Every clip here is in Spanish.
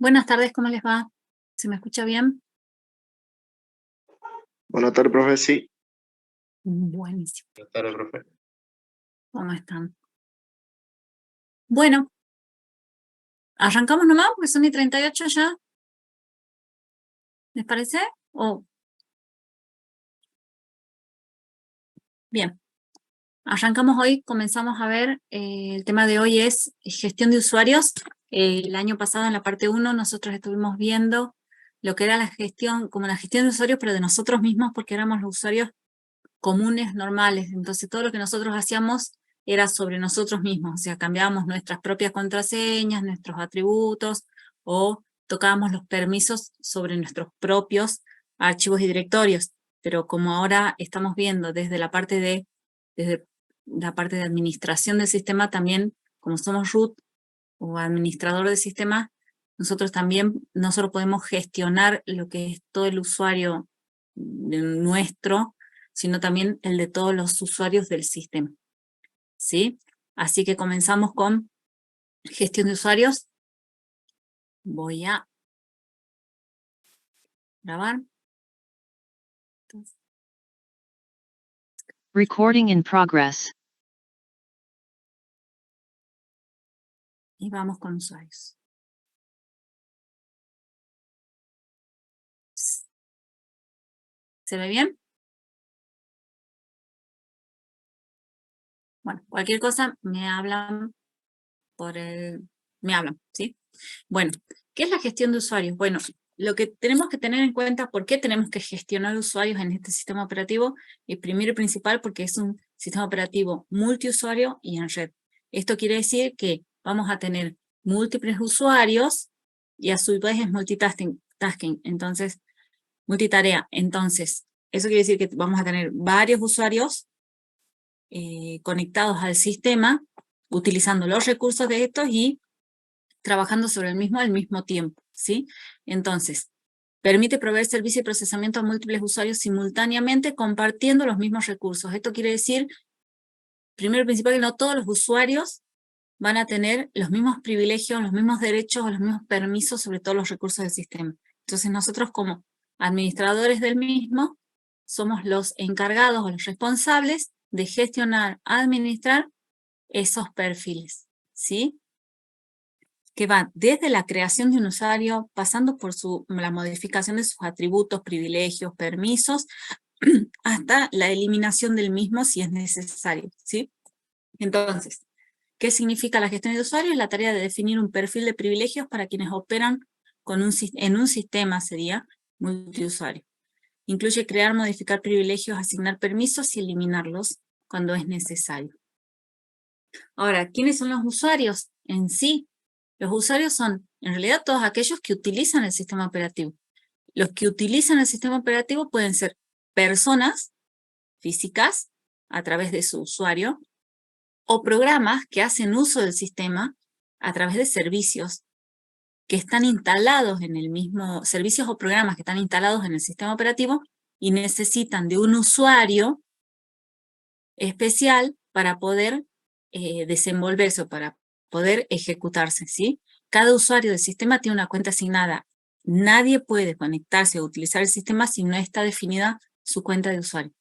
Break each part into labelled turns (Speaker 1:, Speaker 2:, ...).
Speaker 1: Buenas tardes, ¿cómo les va? ¿Se me escucha bien?
Speaker 2: Buenas tardes, profe. Sí,
Speaker 1: Buenísimo.
Speaker 2: buenas tardes, profe.
Speaker 1: ¿Cómo están? Bueno, arrancamos nomás porque son y 38 ya. ¿Les parece? Bien. Arrancamos hoy, comenzamos a ver, el tema de hoy es gestión de usuarios. El año pasado en la parte 1 nosotros estuvimos viendo lo que era la gestión, como la gestión de usuarios, pero de nosotros mismos porque éramos los usuarios comunes, normales. Entonces todo lo que nosotros hacíamos era sobre nosotros mismos, o sea, cambiábamos nuestras propias contraseñas, nuestros atributos, o tocábamos los permisos sobre nuestros propios archivos y directorios. Pero como ahora estamos viendo desde la parte de administración del sistema, también, como somos root o administrador del sistema, nosotros también no solo podemos gestionar lo que es todo el usuario nuestro, sino también el de todos los usuarios del sistema, ¿sí? Así que comenzamos con gestión de usuarios. Voy a grabar.
Speaker 3: Recording in progress.
Speaker 1: Y vamos con usuarios. ¿Se ve bien? Bueno, cualquier cosa me hablan ¿sí? Bueno, ¿qué es la gestión de usuarios? Bueno, lo que tenemos que tener en cuenta, ¿por qué tenemos que gestionar usuarios en este sistema operativo? Y primero y principal, porque es un sistema operativo multiusuario y en red. Esto quiere decir que vamos a tener múltiples usuarios y a su vez es multitasking. Entonces, multitarea. Entonces, eso quiere decir que vamos a tener varios usuarios conectados al sistema, utilizando los recursos de estos y trabajando sobre el mismo al mismo tiempo, ¿sí? Entonces, permite proveer servicio y procesamiento a múltiples usuarios simultáneamente compartiendo los mismos recursos. Esto quiere decir, primero y principal, que no todos los usuarios van a tener los mismos privilegios, los mismos derechos o los mismos permisos sobre todos los recursos del sistema. Entonces, nosotros como administradores del mismo, somos los encargados o los responsables de gestionar, administrar esos perfiles, ¿sí? Que van desde la creación de un usuario, pasando por la modificación de sus atributos, privilegios, permisos, hasta la eliminación del mismo si es necesario, ¿sí? Entonces, ¿qué significa la gestión de usuarios? La tarea de definir un perfil de privilegios para quienes operan en un sistema, sería multiusuario. Incluye crear, modificar privilegios, asignar permisos y eliminarlos cuando es necesario. Ahora, ¿quiénes son los usuarios en sí? Los usuarios son, en realidad, todos aquellos que utilizan el sistema operativo. Los que utilizan el sistema operativo pueden ser personas físicas a través de su usuario o programas que hacen uso del sistema a través de servicios que están instalados en el mismo, servicios o programas que están instalados en el sistema operativo y necesitan de un usuario especial para poder desenvolverse o para poder ejecutarse, ¿sí? Cada usuario del sistema tiene una cuenta asignada. Nadie puede conectarse o utilizar el sistema si no está definida su cuenta de usuario.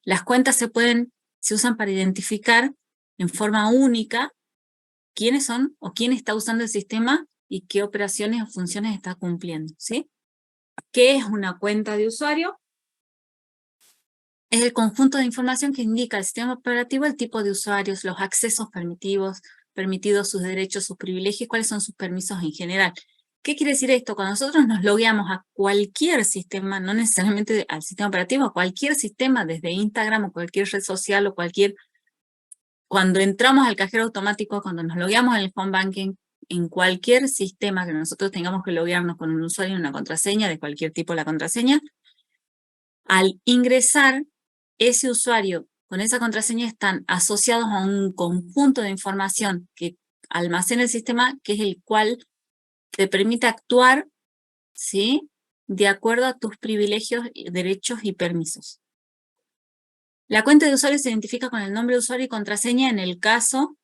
Speaker 1: Las cuentas se usan para identificar en forma única quiénes son o quién está usando el sistema y qué operaciones o funciones está cumpliendo, ¿sí? ¿Qué es una cuenta de usuario? Es el conjunto de información que indica el sistema operativo, el tipo de usuarios, los accesos permitidos, sus derechos, sus privilegios, cuáles son sus permisos en general. ¿Qué quiere decir esto? Cuando nosotros nos logueamos a cualquier sistema, no necesariamente al sistema operativo, a cualquier sistema, desde Instagram o cualquier red social o cuando entramos al cajero automático, cuando nos logueamos en el home banking, en cualquier sistema que nosotros tengamos que loguearnos con un usuario y una contraseña, de cualquier tipo la contraseña, al ingresar, ese usuario con esa contraseña están asociados a un conjunto de información que almacena el sistema, que es el cual te permite actuar, ¿sí?, de acuerdo a tus privilegios, derechos y permisos. La cuenta de usuario se identifica con el nombre de usuario y contraseña en el caso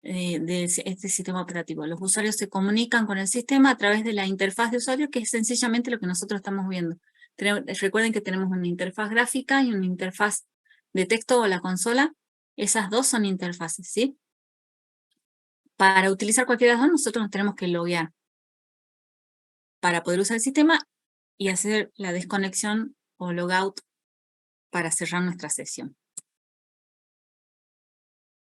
Speaker 1: de este sistema operativo. Los usuarios se comunican con el sistema a través de la interfaz de usuario, que es sencillamente lo que nosotros estamos viendo. Recuerden que tenemos una interfaz gráfica y una interfaz de texto o la consola. Esas dos son interfaces, ¿sí? Para utilizar cualquiera de las dos, nosotros nos tenemos que loguear para poder usar el sistema y hacer la desconexión o logout para cerrar nuestra sesión.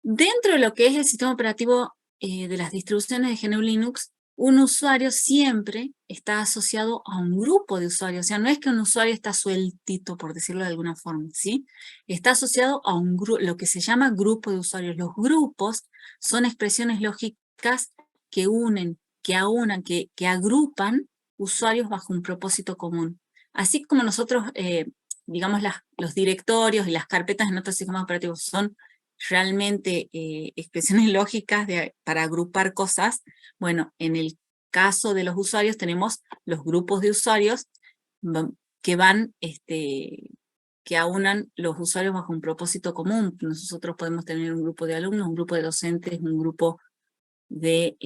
Speaker 1: Dentro de lo que es el sistema operativo de las distribuciones de GNU Linux, un usuario siempre está asociado a un grupo de usuarios. O sea, no es que un usuario está sueltito, por decirlo de alguna forma, ¿sí? Está asociado a un lo que se llama grupo de usuarios. Los grupos son expresiones lógicas que unen, que aunan, que agrupan usuarios bajo un propósito común. Así como nosotros, digamos, los directorios y las carpetas en otros sistemas operativos son realmente expresiones lógicas para agrupar cosas. Bueno, en el caso de los usuarios tenemos los grupos de usuarios que van, que aunan los usuarios bajo un propósito común. Nosotros podemos tener un grupo de alumnos, un grupo de docentes, un grupo de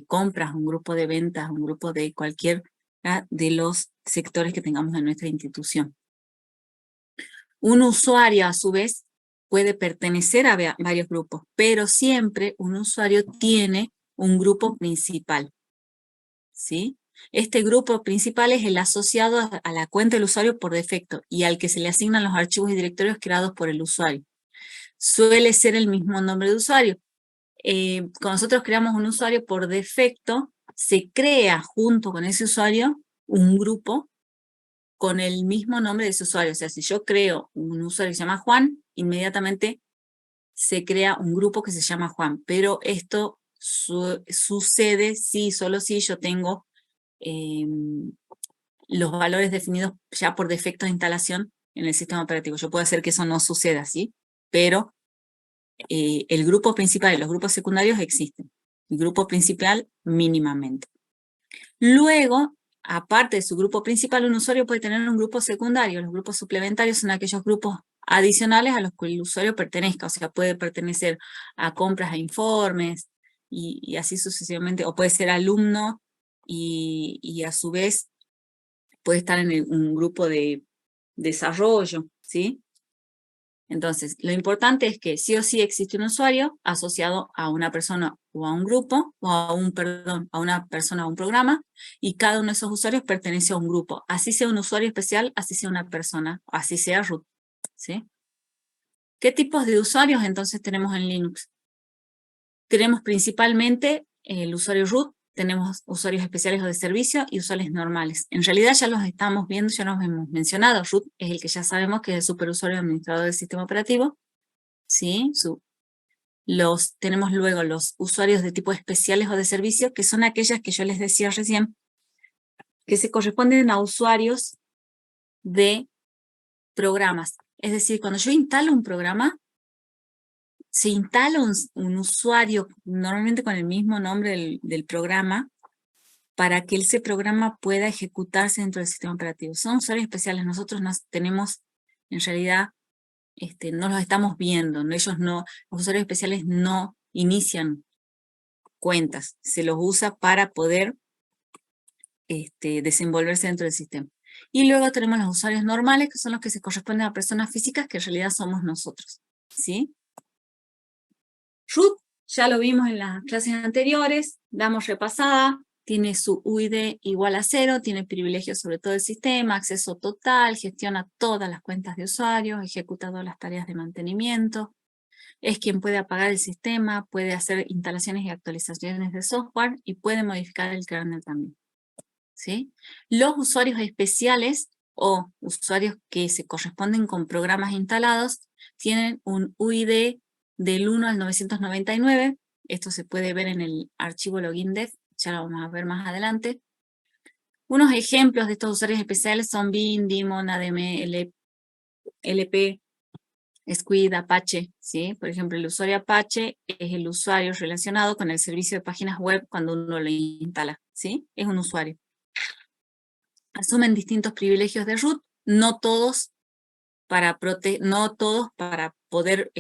Speaker 1: compras, un grupo de ventas, un grupo de cualquier de los sectores que tengamos en nuestra institución. Un usuario, a su vez, puede pertenecer a varios grupos, pero siempre un usuario tiene un grupo principal, ¿sí? Este grupo principal es el asociado a la cuenta del usuario por defecto y al que se le asignan los archivos y directorios creados por el usuario. Suele ser el mismo nombre de usuario. Cuando nosotros creamos un usuario por defecto, se crea junto con ese usuario un grupo con el mismo nombre de ese usuario. O sea, si yo creo un usuario que se llama Juan, inmediatamente se crea un grupo que se llama Juan. Pero esto sucede solo si yo tengo los valores definidos ya por defecto de instalación en el sistema operativo. Yo puedo hacer que eso no suceda, ¿sí? Pero el grupo principal y los grupos secundarios existen. El grupo principal mínimamente. Luego, aparte de su grupo principal, un usuario puede tener un grupo secundario. Los grupos suplementarios son aquellos grupos adicionales a los que el usuario pertenezca. O sea, puede pertenecer a compras e informes y así sucesivamente. O puede ser alumno y a su vez puede estar en un grupo de desarrollo, ¿sí? Entonces, lo importante es que sí o sí existe un usuario asociado a una persona o a un grupo, o a una persona o a un programa, y cada uno de esos usuarios pertenece a un grupo. Así sea un usuario especial, así sea una persona, así sea root, ¿sí? ¿Qué tipos de usuarios entonces tenemos en Linux? Tenemos principalmente el usuario root, tenemos usuarios especiales o de servicio y usuarios normales. En realidad ya los estamos viendo, ya los hemos mencionado. Root es el que ya sabemos que es el superusuario administrador del sistema operativo. ¿Sí? Tenemos luego los usuarios de tipo especiales o de servicio, que son aquellas que yo les decía recién, que se corresponden a usuarios de programas. Es decir, cuando yo instalo un programa, se instala un usuario normalmente con el mismo nombre del programa para que ese programa pueda ejecutarse dentro del sistema operativo. Son usuarios especiales. Nosotros tenemos, en realidad, no los estamos viendo. Los usuarios especiales no inician cuentas. Se los usa para poder desenvolverse dentro del sistema. Y luego tenemos los usuarios normales, que son los que se corresponden a personas físicas, que en realidad somos nosotros, ¿sí? Root, ya lo vimos en las clases anteriores, damos repasada, tiene su UID igual a 0, tiene privilegios sobre todo el sistema, acceso total, gestiona todas las cuentas de usuarios, ejecuta todas las tareas de mantenimiento, es quien puede apagar el sistema, puede hacer instalaciones y actualizaciones de software y puede modificar el kernel también, ¿sí? Los usuarios especiales o usuarios que se corresponden con programas instalados tienen un UID del 1 al 999. Esto se puede ver en el archivo login.dev, ya lo vamos a ver más adelante. Unos ejemplos de estos usuarios especiales son Bin, Daemon, ADM, LP, Squid, Apache, ¿sí? Por ejemplo, el usuario Apache es el usuario relacionado con el servicio de páginas web cuando uno lo instala, ¿sí? Es un usuario. Asumen distintos privilegios de root, no todos para poder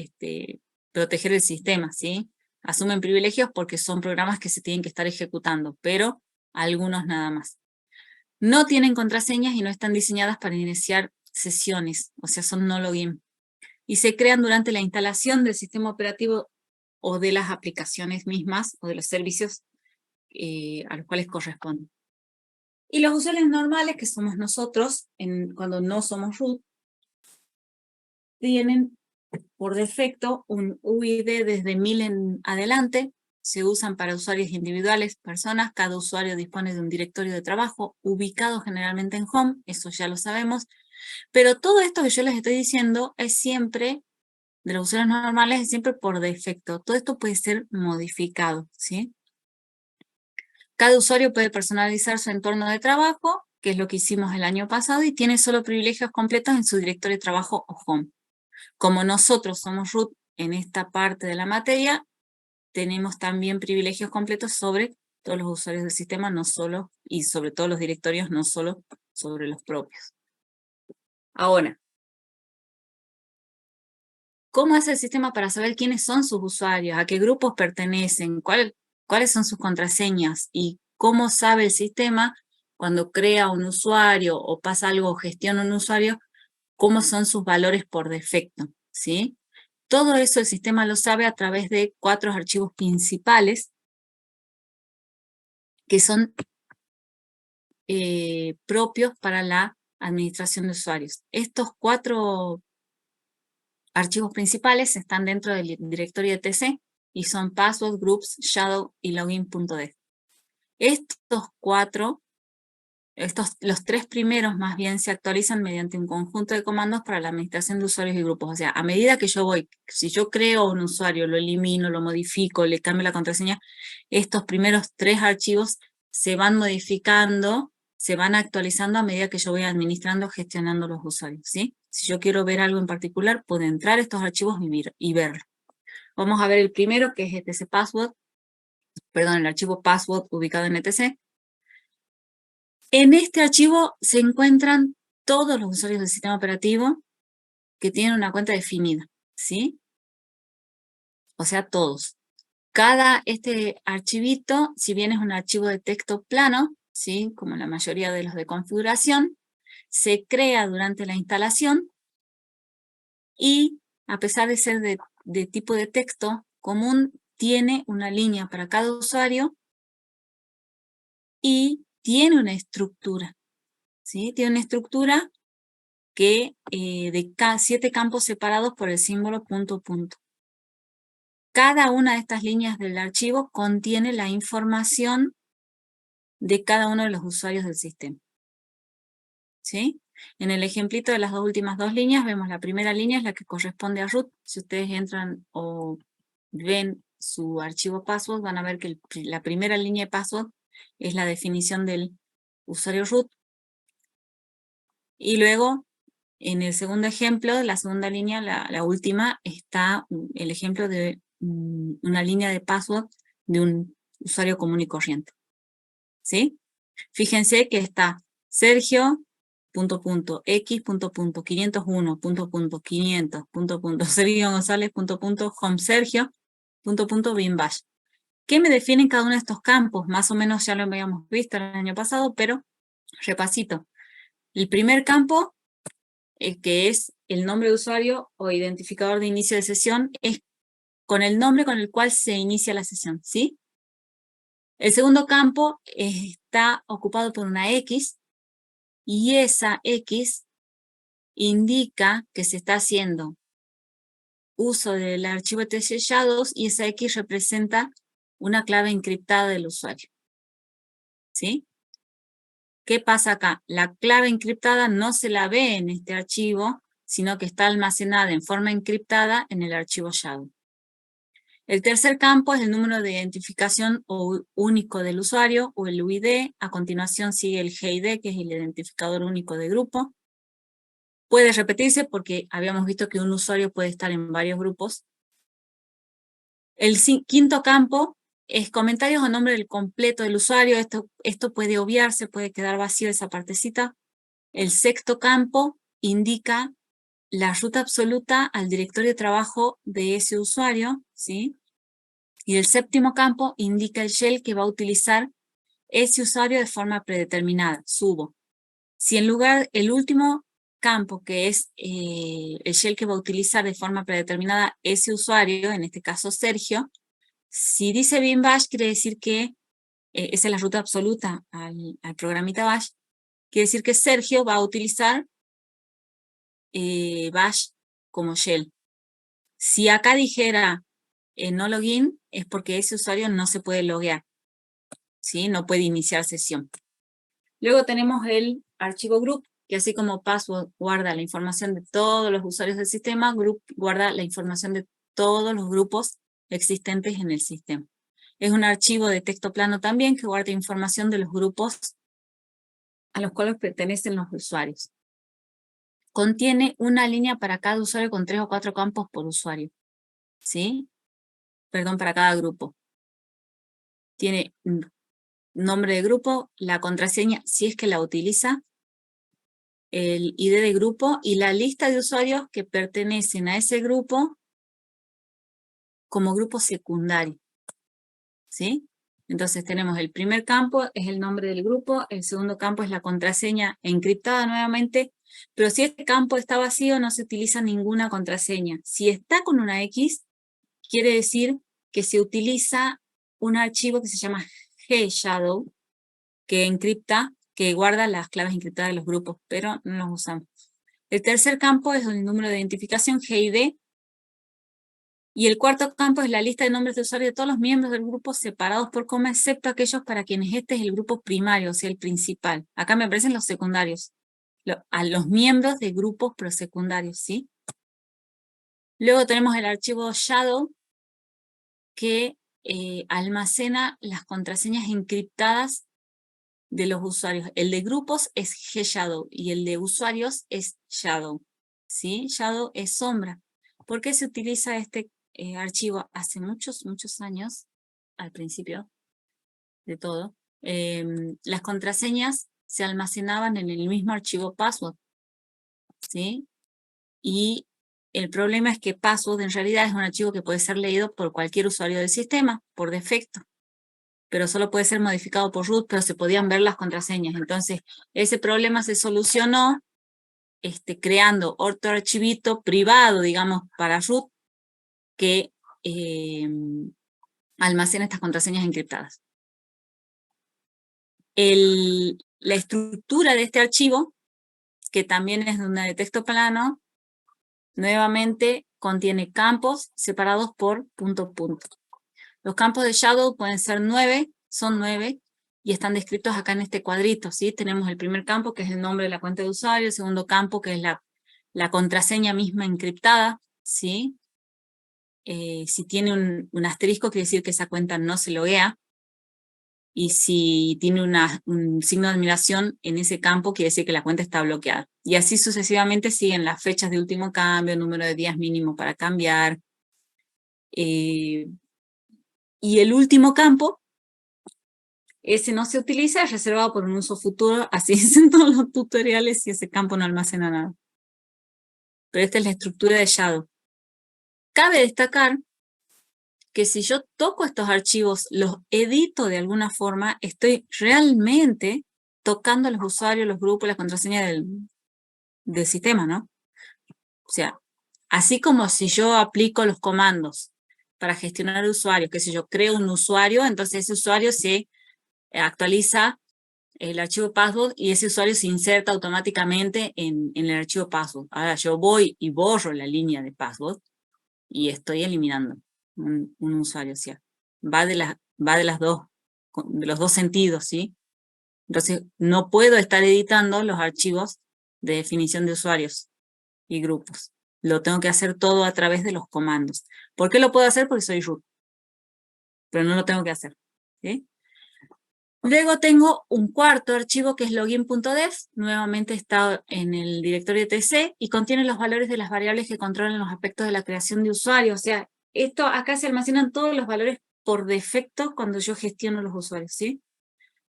Speaker 1: proteger el sistema, ¿sí? asumen privilegios porque son programas que se tienen que estar ejecutando, pero algunos nada más. No tienen contraseñas y no están diseñadas para iniciar sesiones, o sea, son no login. Y se crean durante la instalación del sistema operativo o de las aplicaciones mismas o de los servicios a los cuales corresponden. Y los usuarios normales, que somos nosotros, cuando no somos root, tienen por defecto un UID desde 1000 en adelante. Se usan para usuarios individuales, personas. Cada usuario dispone de un directorio de trabajo ubicado generalmente en home, eso ya lo sabemos. Pero todo esto que yo les estoy diciendo es siempre, de los usuarios normales, es siempre por defecto. Todo esto puede ser modificado, ¿sí? Cada usuario puede personalizar su entorno de trabajo, que es lo que hicimos el año pasado, y tiene solo privilegios completos en su directorio de trabajo o home. Como nosotros somos root en esta parte de la materia, tenemos también privilegios completos sobre todos los usuarios del sistema, no solo, y sobre todos los directorios, no solo sobre los propios. Ahora, ¿cómo hace el sistema para saber quiénes son sus usuarios, a qué grupos pertenecen, cuáles son sus contraseñas y cómo sabe el sistema cuando crea un usuario o pasa algo o gestiona un usuario, cómo son sus valores por defecto, ¿sí? Todo eso el sistema lo sabe a través de 4 archivos principales que son propios para la administración de usuarios. Estos 4 archivos principales están dentro del directorio de TC y son password, groups, shadow y login.d. Estos 4, los 3 primeros más bien se actualizan mediante un conjunto de comandos para la administración de usuarios y grupos. O sea, a medida que yo voy, si yo creo un usuario, lo elimino, lo modifico, le cambio la contraseña, estos primeros 3 archivos se van modificando, se van actualizando a medida que yo voy administrando, gestionando los usuarios, ¿sí? Si yo quiero ver algo en particular, puedo entrar a estos archivos y verlo. Vamos a ver el primero, que es etc password, perdón, el archivo password ubicado en etc. En este archivo se encuentran todos los usuarios del sistema operativo que tienen una cuenta definida, ¿sí? O sea, todos. Este archivito, si bien es un archivo de texto plano, ¿sí? Como la mayoría de los de configuración, se crea durante la instalación y, a pesar de ser de tipo de texto común, tiene una línea para cada usuario y tiene una estructura, ¿sí? Tiene una estructura que de 7 campos separados por el símbolo punto punto. Cada una de estas líneas del archivo contiene la información de cada uno de los usuarios del sistema, ¿sí? En el ejemplito de las últimas 2 líneas, vemos la primera línea es la que corresponde a root. Si ustedes entran o ven su archivo password, van a ver que la primera línea de password es la definición del usuario root. Y luego, en el segundo ejemplo, la segunda línea, la última, está el ejemplo de una línea de password de un usuario común y corriente, ¿sí? Fíjense que está Sergio, punto, punto, X, punto, punto, 501, punto, punto, 500, punto, punto, Sergio González, punto, punto, Home Sergio, punto, punto, bin bash. ¿Qué me definen cada uno de estos campos? Más o menos ya lo habíamos visto el año pasado, pero repasito. El primer campo, que es el nombre de usuario o identificador de inicio de sesión, es con el nombre con el cual se inicia la sesión, ¿sí? El segundo campo está ocupado por una X, y esa X indica que se está haciendo uso del archivo TC Shadows y esa X representa una clave encriptada del usuario, ¿sí? ¿Qué pasa acá? La clave encriptada no se la ve en este archivo, sino que está almacenada en forma encriptada en el archivo Shadow. El tercer campo es el número de identificación único del usuario, o el UID. A continuación sigue el GID, que es el identificador único de grupo. Puede repetirse porque habíamos visto que un usuario puede estar en varios grupos. El quinto campo es comentarios o nombre del completo del usuario. Esto puede obviarse, puede quedar vacío esa partecita. El sexto campo indica la ruta absoluta al directorio de trabajo de ese usuario, ¿sí? Y el séptimo campo indica el shell que va a utilizar ese usuario de forma predeterminada, subo. Si en lugar, el último campo, que es el shell que va a utilizar de forma predeterminada ese usuario, en este caso Sergio, si dice bin bash, quiere decir que, esa es la ruta absoluta al programita bash, quiere decir que Sergio va a utilizar bash como shell. Si acá dijera no login, es porque ese usuario no se puede loguear, ¿sí? No puede iniciar sesión. Luego tenemos el archivo group, que así como password guarda la información de todos los usuarios del sistema, group guarda la información de todos los grupos existentes en el sistema. Es un archivo de texto plano también que guarda información de los grupos a los cuales pertenecen los usuarios. Contiene una línea para cada usuario con 3 o 4 campos por usuario, ¿sí? Perdón, para cada grupo. Tiene nombre de grupo, la contraseña, si es que la utiliza, el ID de grupo y la lista de usuarios que pertenecen a ese grupo como grupo secundario, ¿sí? Entonces tenemos el primer campo, es el nombre del grupo, el segundo campo es la contraseña encriptada nuevamente, pero si este campo está vacío no se utiliza ninguna contraseña. Si está con una X, quiere decir que se utiliza un archivo que se llama gshadow, que encripta, que guarda las claves encriptadas de los grupos, pero no los usamos. El tercer campo es el número de identificación, GID, y el cuarto campo es la lista de nombres de usuario de todos los miembros del grupo separados por coma, excepto aquellos para quienes este es el grupo primario, o sea, el principal. Acá me aparecen los secundarios, a los miembros de grupos prosecundarios, ¿sí? Luego tenemos el archivo shadow, que almacena las contraseñas encriptadas de los usuarios. El de grupos es gshadow y el de usuarios es shadow, ¿sí? Shadow es sombra. ¿Por qué se utiliza este archivo? Hace muchos años, al principio de todo, las contraseñas se almacenaban en el mismo archivo password, ¿sí? Y el problema es que password en realidad es un archivo que puede ser leído por cualquier usuario del sistema, por defecto, pero solo puede ser modificado por root, pero se podían ver las contraseñas. Entonces, ese problema se solucionó creando otro archivito privado, digamos, para root, que almacena estas contraseñas encriptadas. La estructura de este archivo, que también es una de texto plano, nuevamente contiene campos separados por punto. Los campos de shadow pueden ser 9, son 9, y están descritos acá en este cuadrito, ¿sí? Tenemos el primer campo, que es el nombre de la cuenta de usuario, el segundo campo, que es la contraseña misma encriptada, ¿sí? Si tiene un asterisco, quiere decir que esa cuenta no se loguea, y si tiene un signo de admiración en ese campo, quiere decir que la cuenta está bloqueada. Y así sucesivamente siguen las fechas de último cambio, número de días mínimo para cambiar, y el último campo, ese no se utiliza, es reservado por un uso futuro, así dicen todos los tutoriales, y ese campo no almacena nada. Pero esta es la estructura de shadow. Cabe destacar que si yo toco estos archivos, los edito de alguna forma, estoy realmente tocando a los usuarios, los grupos, las contraseñas del sistema, ¿no? O sea, así como si yo aplico los comandos para gestionar usuarios, que si yo creo un usuario, entonces ese usuario se actualiza el archivo password y ese usuario se inserta automáticamente en el archivo password. Ahora yo voy y borro la línea de password y estoy eliminando un usuario. O sea, va de los dos sentidos, ¿sí? Entonces, no puedo estar editando los archivos de definición de usuarios y grupos. Lo tengo que hacer todo a través de los comandos. ¿Por qué lo puedo hacer? Porque soy root. Pero no lo tengo que hacer, ¿sí? Luego tengo un cuarto archivo que es login.def, nuevamente está en el directorio TC y contiene los valores de las variables que controlan los aspectos de la creación de usuarios. O sea, acá se almacenan todos los valores por defecto cuando yo gestiono los usuarios, ¿sí?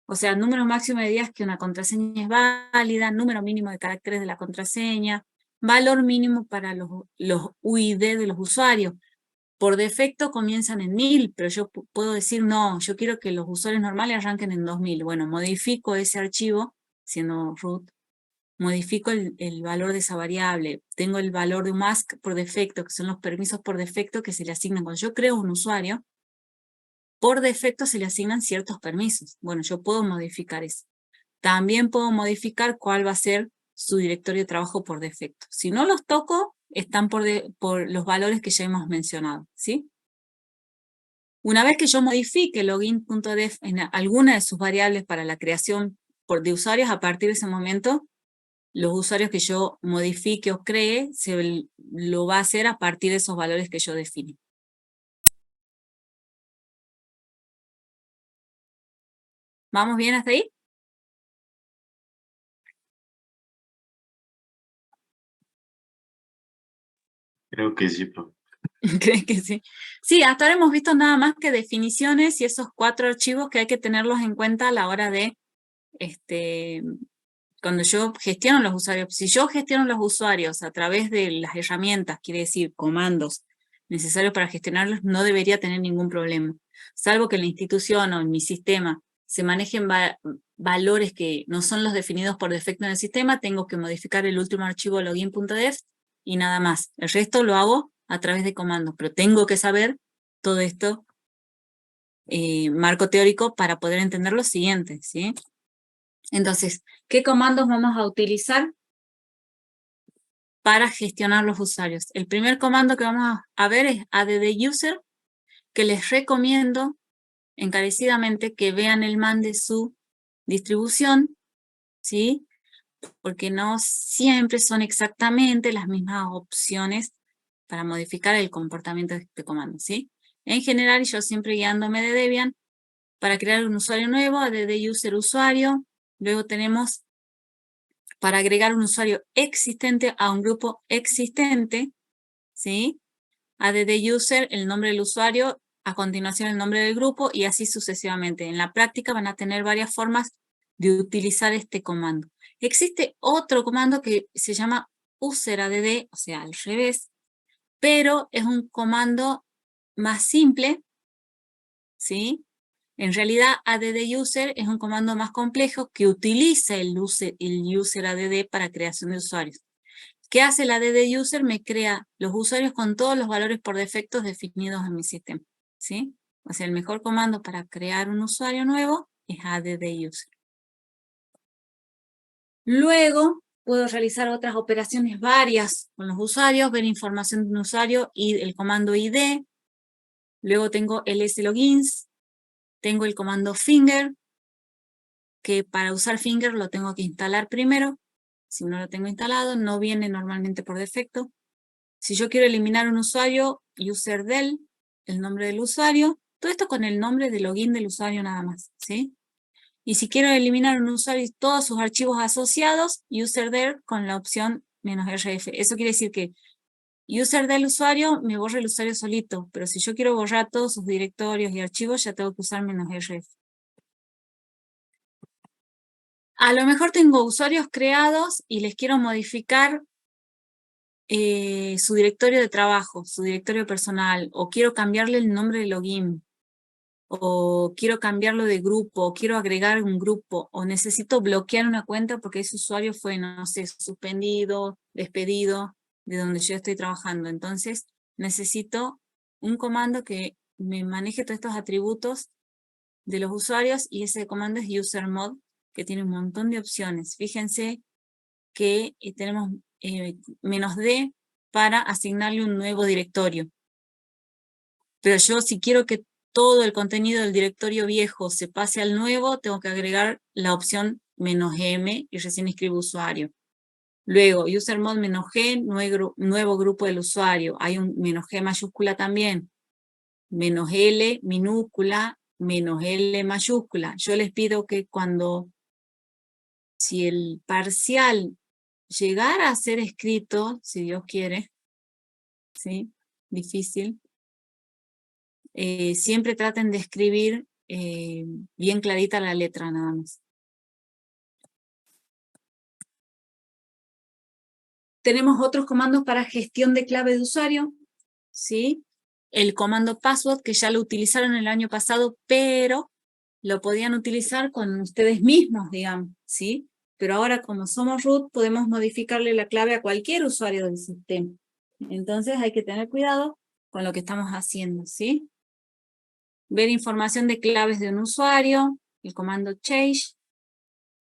Speaker 1: O sea, número máximo de días que una contraseña es válida, número mínimo de caracteres de la contraseña, valor mínimo para los UID de los usuarios. por defecto comienzan en 1000, pero yo puedo decir, no, yo quiero que los usuarios normales arranquen en 2000. Bueno, modifico ese archivo, siendo root, modifico el valor de esa variable. Tengo el valor de un mask por defecto, que son los permisos por defecto que se le asignan. Cuando yo creo un usuario, por defecto se le asignan ciertos permisos. Bueno, yo puedo modificar eso. También puedo modificar cuál va a ser su directorio de trabajo por defecto. Si no los toco, están por los valores que ya hemos mencionado, ¿sí? Una vez que yo modifique login.def en alguna de sus variables para la creación de usuarios, a partir de ese momento, los usuarios que yo modifique o cree, lo va a hacer a partir de esos valores que yo define. ¿Vamos bien hasta ahí?
Speaker 2: Creo que sí, profe.
Speaker 1: ¿Crees que sí? Sí, hasta ahora hemos visto nada más que definiciones y esos 4 archivos que hay que tenerlos en cuenta a la hora de, cuando yo gestiono los usuarios. Si yo gestiono los usuarios a través de las herramientas, quiere decir comandos necesarios para gestionarlos, no debería tener ningún problema. Salvo que en la institución o en mi sistema se manejen valores que no son los definidos por defecto en el sistema, tengo que modificar el último archivo login.def y nada más. El resto lo hago a través de comandos, pero tengo que saber todo esto, marco teórico, para poder entender lo siguiente, ¿sí? Entonces, ¿qué comandos vamos a utilizar para gestionar los usuarios? El primer comando que vamos a ver es add_user, que les recomiendo encarecidamente que vean el man de su distribución, ¿sí? Porque no siempre son exactamente las mismas opciones para modificar el comportamiento de este comando, ¿sí? En general, yo siempre guiándome de Debian, para crear un usuario nuevo, add_user usuario, luego tenemos para agregar un usuario existente a un grupo existente, ¿sí? add_user, el nombre del usuario, a continuación el nombre del grupo y así sucesivamente. En la práctica van a tener varias formas de utilizar este comando. Existe otro comando que se llama useradd, o sea, al revés, pero es un comando más simple, ¿sí? En realidad, add_user es un comando más complejo que utiliza el useradd para creación de usuarios. ¿Qué hace el add_user? Me crea los usuarios con todos los valores por defecto definidos en mi sistema, ¿sí? O sea, el mejor comando para crear un usuario nuevo es add_user. Luego, puedo realizar otras operaciones varias con los usuarios, ver información de un usuario y el comando id. Luego tengo lslogins, tengo el comando finger, que para usar finger lo tengo que instalar primero. Si no lo tengo instalado, no viene normalmente por defecto. Si yo quiero eliminar un usuario, userdel, el nombre del usuario, todo esto con el nombre de login del usuario nada más, ¿sí? Y si quiero eliminar un usuario y todos sus archivos asociados, userdel con la opción -rf. Eso quiere decir que userdel usuario me borra el usuario solito, pero si yo quiero borrar todos sus directorios y archivos, ya tengo que usar -rf. A lo mejor tengo usuarios creados y les quiero modificar su directorio de trabajo, su directorio personal, o quiero cambiarle el nombre de login, o quiero cambiarlo de grupo, o quiero agregar un grupo, o necesito bloquear una cuenta porque ese usuario fue, no sé, suspendido, despedido de donde yo estoy trabajando. Entonces, necesito un comando que me maneje todos estos atributos de los usuarios, y ese comando es usermod, que tiene un montón de opciones. Fíjense que tenemos -d para asignarle un nuevo directorio. Pero yo, si quiero que todo el contenido del directorio viejo se pase al nuevo, tengo que agregar la opción -m y recién escribo usuario. Luego, usermod -g, nuevo grupo del usuario. Hay un -g mayúscula también. -l minúscula, -l mayúscula. Yo les pido que si el parcial llegara a ser escrito, si Dios quiere, ¿sí? Difícil, siempre traten de escribir bien clarita la letra nada más. Tenemos otros comandos para gestión de clave de usuario, ¿sí? el comando password, que ya lo utilizaron el año pasado, pero lo podían utilizar con ustedes mismos, digamos, ¿sí? Pero ahora, como somos root, podemos modificarle la clave a cualquier usuario del sistema. Entonces hay que tener cuidado con lo que estamos haciendo, ¿sí? Ver información de claves de un usuario, el comando change,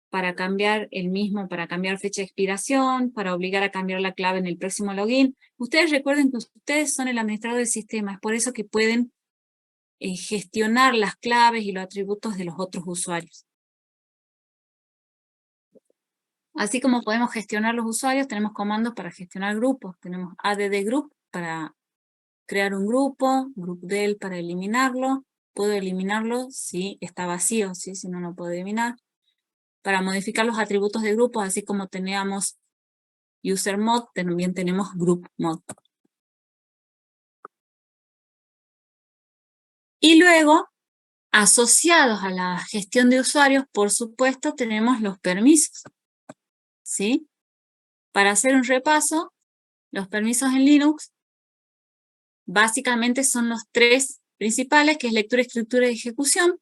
Speaker 1: para cambiar el mismo, para cambiar fecha de expiración, para obligar a cambiar la clave en el próximo login. Ustedes recuerden que ustedes son el administrador del sistema, es por eso que pueden gestionar las claves y los atributos de los otros usuarios. Así como podemos gestionar los usuarios, tenemos comandos para gestionar grupos. Tenemos add group para crear un grupo, groupdel para eliminarlo. Puedo eliminarlo si está vacío, ¿sí? Si no lo puedo eliminar. Para modificar los atributos de grupos, así como teníamos usermod, también tenemos groupmod. Y luego, asociados a la gestión de usuarios, por supuesto, tenemos los permisos, ¿sí? Para hacer un repaso, los permisos en Linux básicamente son los tres principales, que es lectura, escritura y ejecución.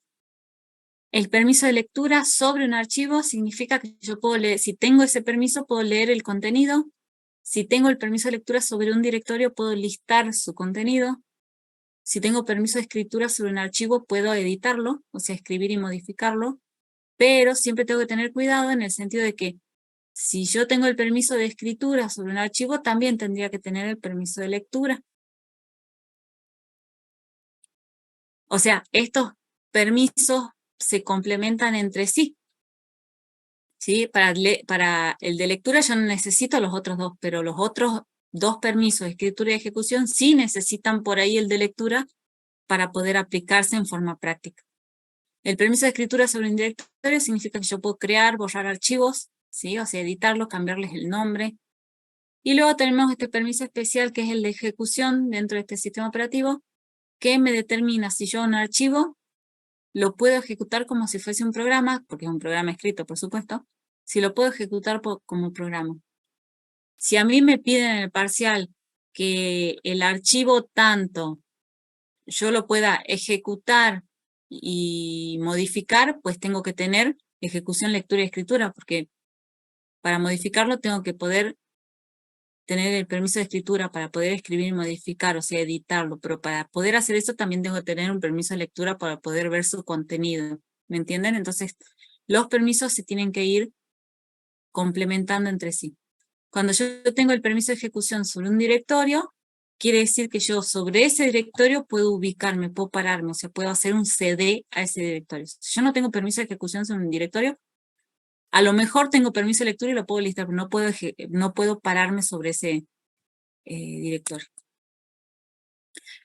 Speaker 1: El permiso de lectura sobre un archivo significa que yo puedo leer, si tengo ese permiso, puedo leer el contenido. Si tengo el permiso de lectura sobre un directorio, puedo listar su contenido. Si tengo permiso de escritura sobre un archivo, puedo editarlo, o sea, escribir y modificarlo. Pero siempre tengo que tener cuidado en el sentido de que si yo tengo el permiso de escritura sobre un archivo, también tendría que tener el permiso de lectura. O sea, estos permisos se complementan entre sí. ¿Sí? Para el de lectura yo no necesito los otros dos, pero los otros dos permisos, escritura y ejecución, sí necesitan por ahí el de lectura para poder aplicarse en forma práctica. El permiso de escritura sobre un directorio significa que yo puedo crear, borrar archivos, ¿sí? O sea, editarlos, cambiarles el nombre. Y luego tenemos este permiso especial que es el de ejecución dentro de este sistema operativo, que me determina si yo un archivo lo puedo ejecutar como si fuese un programa, porque es un programa escrito, por supuesto, si lo puedo ejecutar como programa. Si a mí me piden en el parcial que el archivo tanto yo lo pueda ejecutar y modificar, pues tengo que tener ejecución, lectura y escritura, porque para modificarlo tengo que poder tener el permiso de escritura para poder escribir y modificar, o sea, editarlo, pero para poder hacer eso también tengo que tener un permiso de lectura para poder ver su contenido, ¿me entienden? Entonces, los permisos se tienen que ir complementando entre sí. Cuando yo tengo el permiso de ejecución sobre un directorio, quiere decir que yo sobre ese directorio puedo ubicarme, puedo pararme, o sea, puedo hacer un CD a ese directorio. Si yo no tengo permiso de ejecución sobre un directorio, a lo mejor tengo permiso de lectura y lo puedo listar, pero no puedo pararme sobre ese directorio.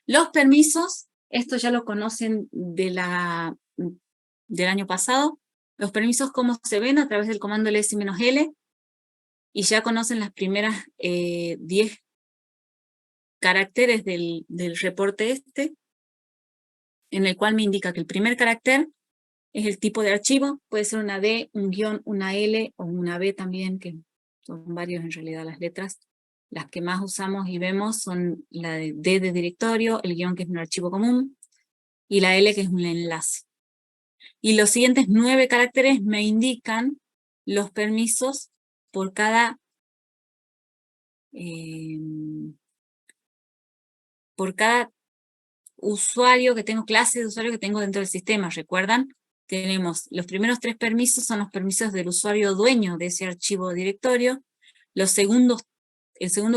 Speaker 1: Los permisos, esto ya lo conocen del año pasado. Los permisos, ¿cómo se ven? A través del comando ls-l, y ya conocen las primeras 10 caracteres del reporte este, en el cual me indica que el primer carácter es el tipo de archivo, puede ser una D, un guión, una L o una B también, que son varios en realidad las letras. Las que más usamos y vemos son la de D de directorio, el guión que es un archivo común, y la L que es un enlace. Y los siguientes 9 caracteres me indican los permisos por cada usuario que tengo, clase de usuario que tengo dentro del sistema. ¿Recuerdan? Tenemos los primeros 3 permisos son los permisos del usuario dueño de ese archivo o directorio. El segundo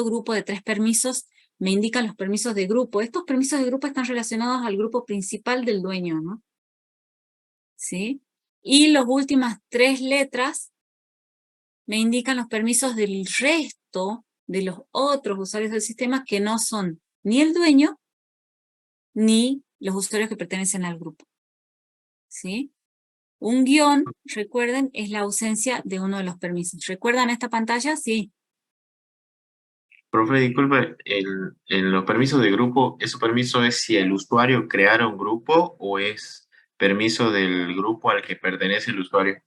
Speaker 1: grupo de 3 permisos me indican los permisos de grupo. Estos permisos de grupo están relacionados al grupo principal del dueño, ¿no? ¿Sí? Y las últimas 3 letras me indican los permisos del resto de los otros usuarios del sistema que no son ni el dueño ni los usuarios que pertenecen al grupo. ¿Sí? Un guión, recuerden, es la ausencia de uno de los permisos. ¿Recuerdan esta pantalla? Sí.
Speaker 2: Profe, disculpe, en los permisos de grupo, ¿eso permiso es si el usuario creara un grupo o es permiso del grupo al que pertenece el usuario?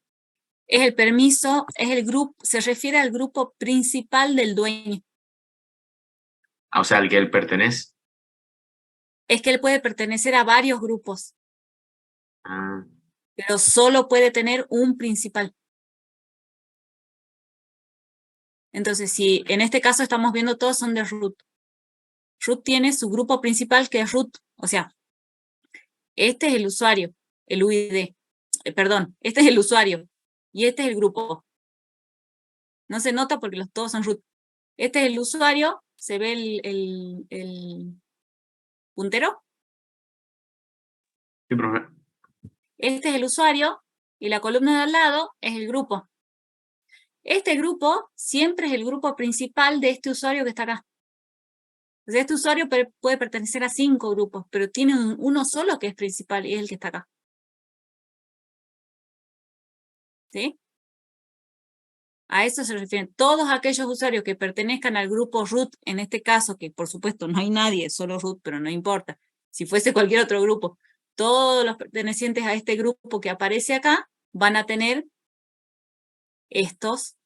Speaker 1: Es el permiso, es el grupo, se refiere al grupo principal del dueño.
Speaker 2: O sea, al que él pertenece.
Speaker 1: Es que él puede pertenecer a varios grupos,
Speaker 2: Ah,
Speaker 1: pero solo puede tener un principal. Entonces, si en este caso estamos viendo todos son de root. Root tiene su grupo principal que es root, o sea, este es el usuario, el UID, perdón, este es el usuario y este es el grupo. No se nota porque todos son root. Este es el usuario, se ve el puntero.
Speaker 2: sí, profe.
Speaker 1: Este es el usuario y la columna de al lado es el grupo. Este grupo siempre es el grupo principal de este usuario que está acá. Entonces, este usuario puede pertenecer a 5 grupos, pero tiene uno solo que es principal y es el que está acá. ¿Sí? A eso se refieren. Todos aquellos usuarios que pertenezcan al grupo root, en este caso, que por supuesto no hay nadie, solo root, pero no importa. Si fuese cualquier otro grupo, todos los pertenecientes a este grupo que aparece acá van a tener estos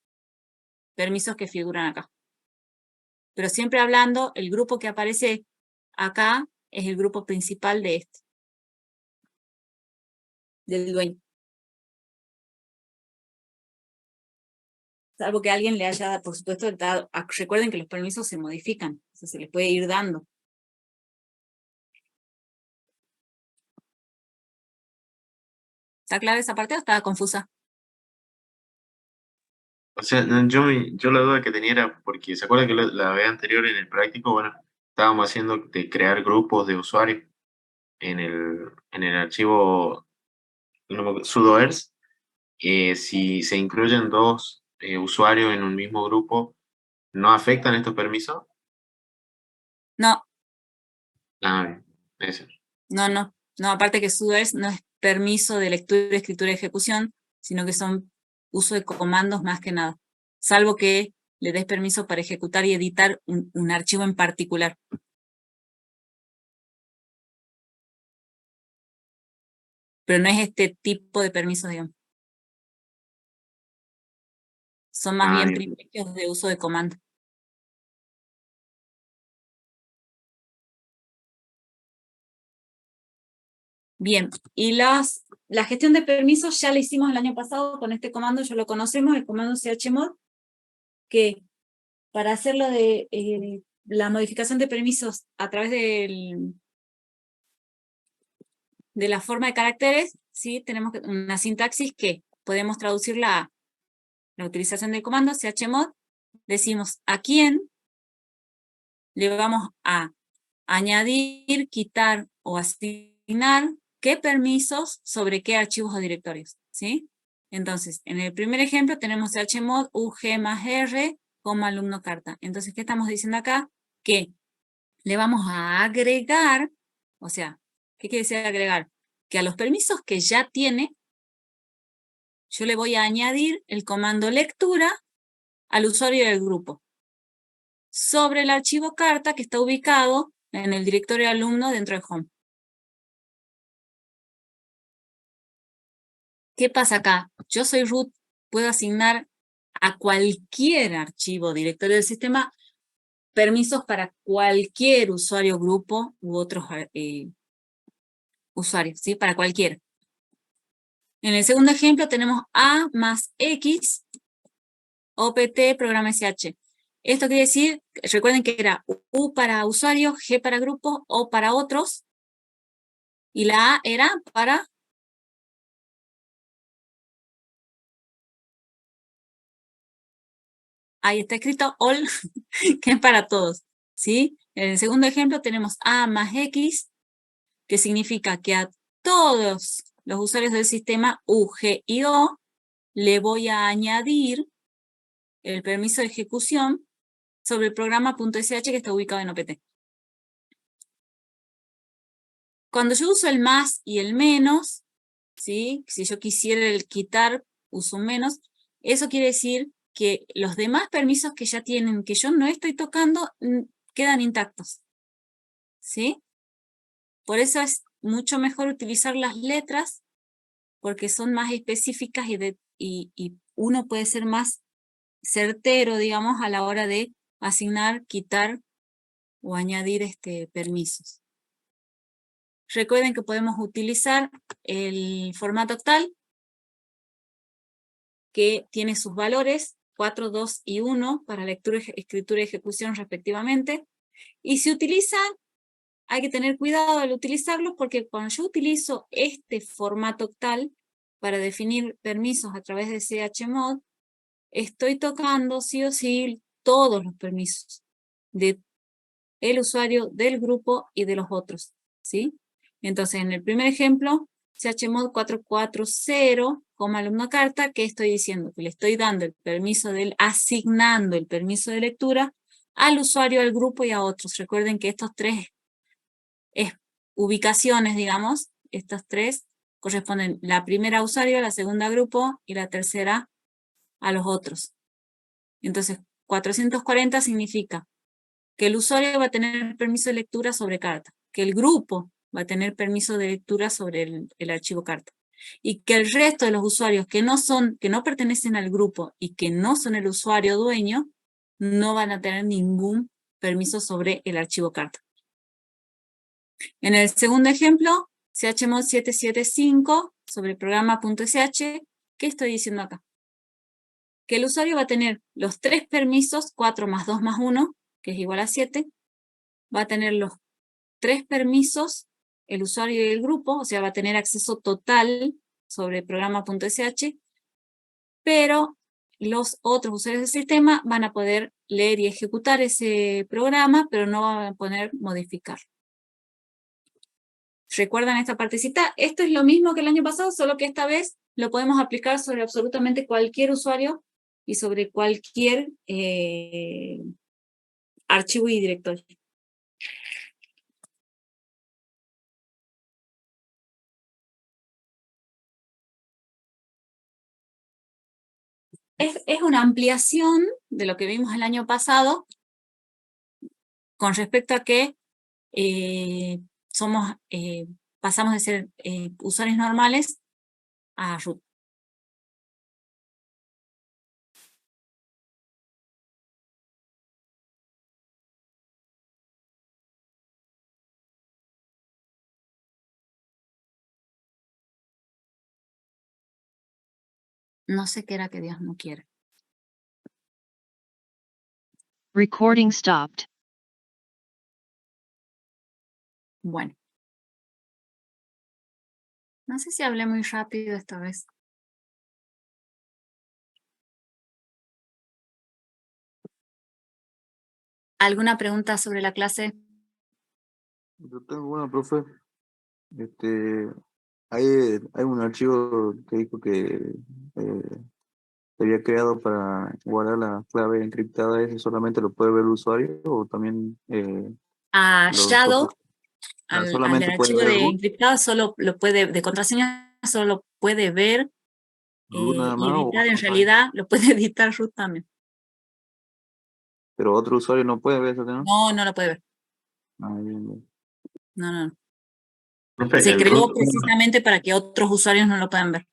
Speaker 1: permisos que figuran acá. Pero siempre hablando, el grupo que aparece acá es el grupo principal de este, del dueño. Salvo que alguien le haya, por supuesto, dado. Recuerden que los permisos se modifican, se les puede ir dando. ¿Está clara esa parte o está confusa?
Speaker 2: O sea, no, yo la duda que tenía era porque se acuerda que la vez anterior en el práctico, bueno, estábamos haciendo de crear grupos de usuarios en el archivo sudoers. Si se incluyen dos usuarios en un mismo grupo, ¿no afectan estos permisos?
Speaker 1: No,
Speaker 2: Ah, bien, eso.
Speaker 1: no. Aparte que sudoers no es permiso de lectura, escritura y ejecución, sino que son uso de comandos más que nada. Salvo que le des permiso para ejecutar y editar un archivo en particular. Pero no es este tipo de permisos, digamos. Son más
Speaker 2: Ah,
Speaker 1: bien
Speaker 2: bien.
Speaker 1: privilegios de uso de comando. Bien, y la gestión de permisos ya la hicimos el año pasado con este comando, ya lo conocemos, el comando chmod, que para hacerlo de la modificación de permisos a través de la forma de caracteres, ¿sí? Tenemos una sintaxis que podemos traducirla a la utilización del comando chmod, decimos a quién le vamos a añadir, quitar o asignar qué permisos sobre qué archivos o directorios, ¿sí? Entonces, en el primer ejemplo tenemos chmod UG más R, alumno carta. Entonces, ¿qué estamos diciendo acá? Que le vamos a agregar, o sea, ¿qué quiere decir agregar? Que a los permisos que ya tiene, yo le voy a añadir el comando lectura al usuario del grupo sobre el archivo carta que está ubicado en el directorio alumno dentro de home. ¿Qué pasa acá? Yo soy root, puedo asignar a cualquier archivo directorio del sistema permisos para cualquier usuario, grupo u otros usuarios, ¿sí? Para cualquiera. En el segundo ejemplo tenemos A más X, OPT, programa SH. Esto quiere decir, recuerden que era U para usuario, G para grupo, O para otros, y la A era para... Ahí está escrito all, que es para todos, ¿sí? En el segundo ejemplo tenemos A más X, que significa que a todos los usuarios del sistema U, G y O le voy a añadir el permiso de ejecución sobre el programa .sh que está ubicado en OPT. Cuando yo uso el más y el menos, ¿sí? Si yo quisiera el quitar, uso un menos, eso quiere decir que los demás permisos que ya tienen, que yo no estoy tocando, quedan intactos, ¿sí? Por eso es mucho mejor utilizar las letras, porque son más específicas y uno puede ser más certero, digamos, a la hora de asignar, quitar o añadir permisos. Recuerden que podemos utilizar el formato octal, que tiene sus valores 4, 2 y 1 para lectura, escritura y ejecución respectivamente. Y si utilizan, hay que tener cuidado al utilizarlo, porque cuando yo utilizo este formato octal para definir permisos a través de chmod, estoy tocando sí o sí todos los permisos del usuario, del grupo y de los otros, ¿sí? Entonces, en el primer ejemplo, chmod 440, alumno carta, ¿qué estoy diciendo? Que le estoy dando el permiso asignando el permiso de lectura al usuario, al grupo y a otros. Recuerden que estos tres ubicaciones, digamos, estas tres corresponden: la primera a usuario, la segunda a grupo y la tercera a los otros. Entonces, 440 significa que el usuario va a tener permiso de lectura sobre carta, que el grupo va a tener permiso de lectura sobre el archivo carta, y que el resto de los usuarios que no pertenecen al grupo y que no son el usuario dueño, no van a tener ningún permiso sobre el archivo carta. En el segundo ejemplo, chmod 775 sobre programa.sh, ¿qué estoy diciendo acá? Que el usuario va a tener los tres permisos, 4 más 2 más 1, que es igual a 7, va a tener los tres permisos, el usuario y el grupo, o sea, va a tener acceso total sobre programa.sh, pero los otros usuarios del sistema van a poder leer y ejecutar ese programa, pero no van a poder modificar. ¿Recuerdan esta partecita? Esto es lo mismo que el año pasado, solo que esta vez lo podemos aplicar sobre absolutamente cualquier usuario y sobre cualquier archivo y directorio. Es una ampliación de lo que vimos el año pasado con respecto a que pasamos de ser usuarios normales a root. No sé qué era que Dios no quiere.
Speaker 3: Recording stopped.
Speaker 1: Bueno. No sé si hablé muy rápido esta vez. ¿Alguna pregunta sobre la clase?
Speaker 4: Yo tengo una, profe. Hay, hay un archivo que dijo que se había creado para guardar la clave encriptada. ¿Ese solamente lo puede ver el usuario o también
Speaker 1: A
Speaker 4: los
Speaker 1: Shadow,
Speaker 4: otros?
Speaker 1: al
Speaker 4: Solamente puede
Speaker 1: archivo
Speaker 4: ver
Speaker 1: de
Speaker 4: root,
Speaker 1: encriptado, solo lo puede, de contraseña, solo lo puede ver
Speaker 4: root nada
Speaker 1: y
Speaker 4: más o
Speaker 1: editar.
Speaker 4: otro
Speaker 1: En
Speaker 4: usuario.
Speaker 1: realidad, lo puede editar root también.
Speaker 4: Pero otro usuario no puede ver eso, ¿no?
Speaker 1: No, no lo puede ver.
Speaker 4: Ah, bien, bien.
Speaker 1: No, no, no.
Speaker 2: Profe,
Speaker 1: Se
Speaker 2: el
Speaker 1: creó
Speaker 2: root,
Speaker 1: precisamente para que otros usuarios no lo puedan ver.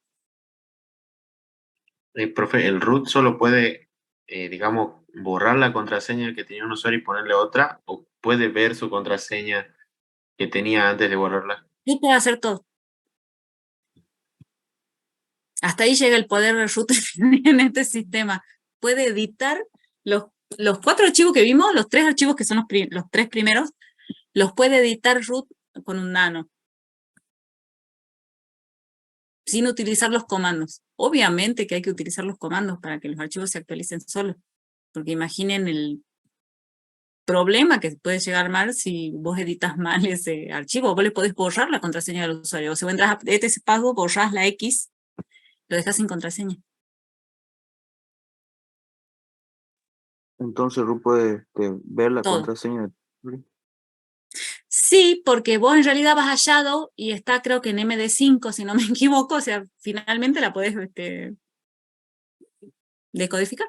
Speaker 2: profe, el root solo puede, digamos, borrar la contraseña que tenía un usuario y ponerle otra, o puede ver su contraseña que tenía antes de borrarla.
Speaker 1: Root puede hacer todo. Hasta ahí llega el poder del root en este sistema. Puede editar los 4 archivos que vimos, los 3 archivos que son los 3 primeros, los puede editar root con un nano, sin utilizar los comandos. Obviamente que hay que utilizar los comandos para que los archivos se actualicen solos, porque imaginen el problema que puede llegar mal si vos editas mal ese archivo. Vos le podés borrar la contraseña del usuario. O si vos entras a ese password, borrás la X, lo dejas sin contraseña.
Speaker 4: Entonces root puede ver la
Speaker 1: Todo.
Speaker 4: contraseña.
Speaker 1: Sí, porque vos en realidad vas a Shadow y está, creo que en MD5, si no me equivoco, o sea, finalmente la podés decodificar.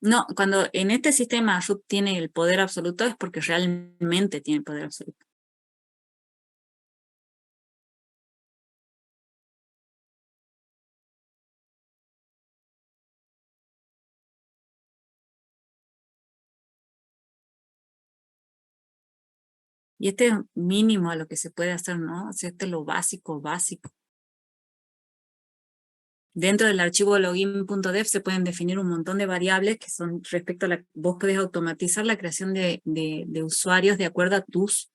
Speaker 1: No, cuando en este sistema root tiene el poder absoluto es porque realmente tiene el poder absoluto. Y este es mínimo a lo que se puede hacer, ¿no? O sea, este es lo básico, básico. Dentro del archivo login.dev se pueden definir un montón de variables que son respecto a la... Vos podés automatizar la creación de usuarios de acuerdo a tus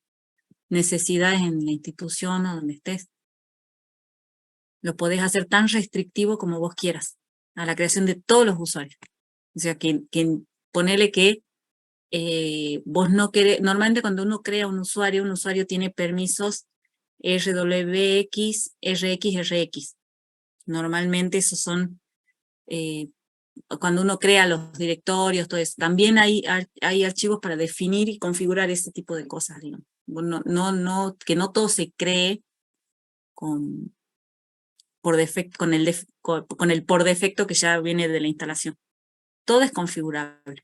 Speaker 1: necesidades en la institución o donde estés. Lo podés hacer tan restrictivo como vos quieras, a la creación de todos los usuarios. O sea, que ponele que vos no querés... Normalmente cuando uno crea un usuario tiene permisos RWX, RX, RX. Normalmente esos son... cuando uno crea los directorios, todo eso, también hay archivos para definir y configurar ese tipo de cosas, digamos. Que no todo se cree por defecto, con el por defecto que ya viene de la instalación. Todo es configurable.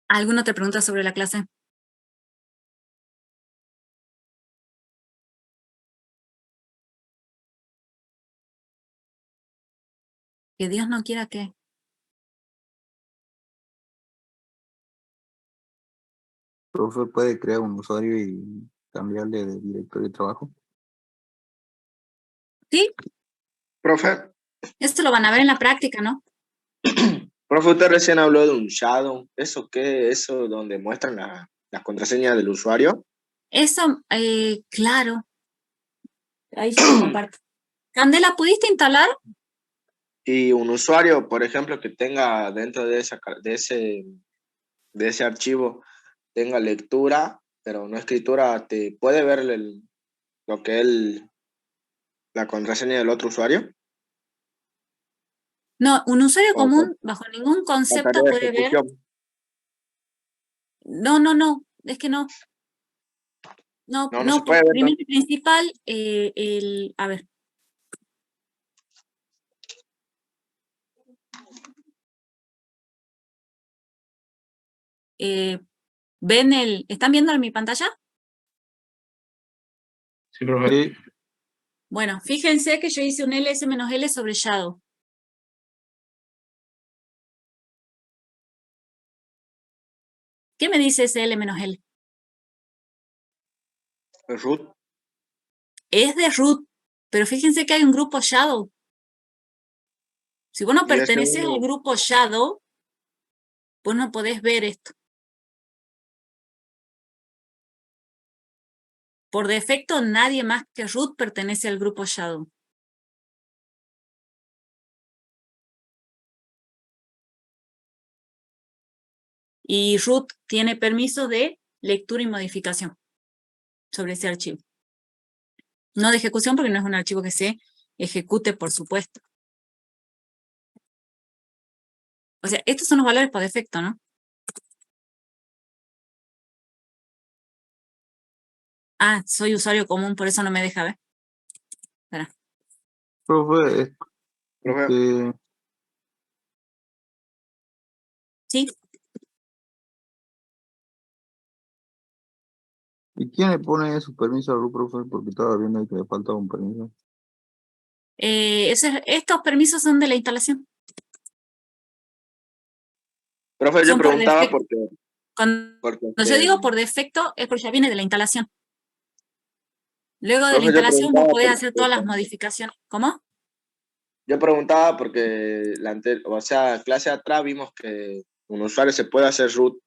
Speaker 1: ¿Alguna otra pregunta sobre la clase? Que Dios no quiera que...
Speaker 4: Profe, ¿puede crear un usuario y cambiarle de directorio de trabajo?
Speaker 1: Sí,
Speaker 5: Profe,
Speaker 1: esto lo van a ver en la práctica, ¿no?
Speaker 5: profe, usted recién habló de un shadow. ¿Eso qué? ¿Eso donde muestran las contraseñas del usuario?
Speaker 1: Eso, claro. Ahí yo lo comparto. Candela, ¿pudiste instalar?
Speaker 5: Y un usuario, por ejemplo, que tenga dentro de ese archivo, tenga lectura, pero no escritura, ¿te puede ver lo que es la contraseña del otro usuario?
Speaker 1: No, un usuario
Speaker 5: O
Speaker 1: común bajo ningún
Speaker 5: la
Speaker 1: concepto
Speaker 5: tarea de
Speaker 1: puede ver.
Speaker 5: ejecución.
Speaker 1: No, es que no.
Speaker 5: No se puede ver, ¿no?
Speaker 1: Primero y principal, a ver. ¿Están viendo en mi pantalla?
Speaker 2: Sí, profe.
Speaker 4: Sí,
Speaker 1: Bueno, fíjense que yo hice un ls-l sobre shadow. ¿Qué me dice ese L-L?
Speaker 5: El root.
Speaker 1: Es de root, pero fíjense que hay un grupo shadow. Si vos no
Speaker 5: Y ese
Speaker 1: perteneces al
Speaker 5: uno,
Speaker 1: grupo shadow, vos no podés ver esto. Por defecto, nadie más que root pertenece al grupo shadow. Y root tiene permiso de lectura y modificación sobre ese archivo. No de ejecución porque no es un archivo que se ejecute, por supuesto. O sea, estos son los valores por defecto, ¿no? Ah, soy usuario común, por eso no me deja ver. Espera.
Speaker 4: profe,
Speaker 5: profe,
Speaker 1: ¿Sí?
Speaker 4: ¿y quién le pone su permiso al grupo, profe? Porque estaba viendo ahí que le faltaba un permiso.
Speaker 1: Estos permisos son de la instalación.
Speaker 5: profe, yo
Speaker 1: Son por
Speaker 5: preguntaba
Speaker 1: defecto.
Speaker 5: porque
Speaker 1: Cuando yo digo por defecto, es porque ya viene de la instalación. Luego de la
Speaker 5: profe, yo
Speaker 1: instalación vos
Speaker 5: preguntaba
Speaker 1: podés
Speaker 5: porque
Speaker 1: hacer todas las modificaciones. ¿Cómo?
Speaker 5: Yo preguntaba porque clase atrás vimos que un usuario se puede hacer root,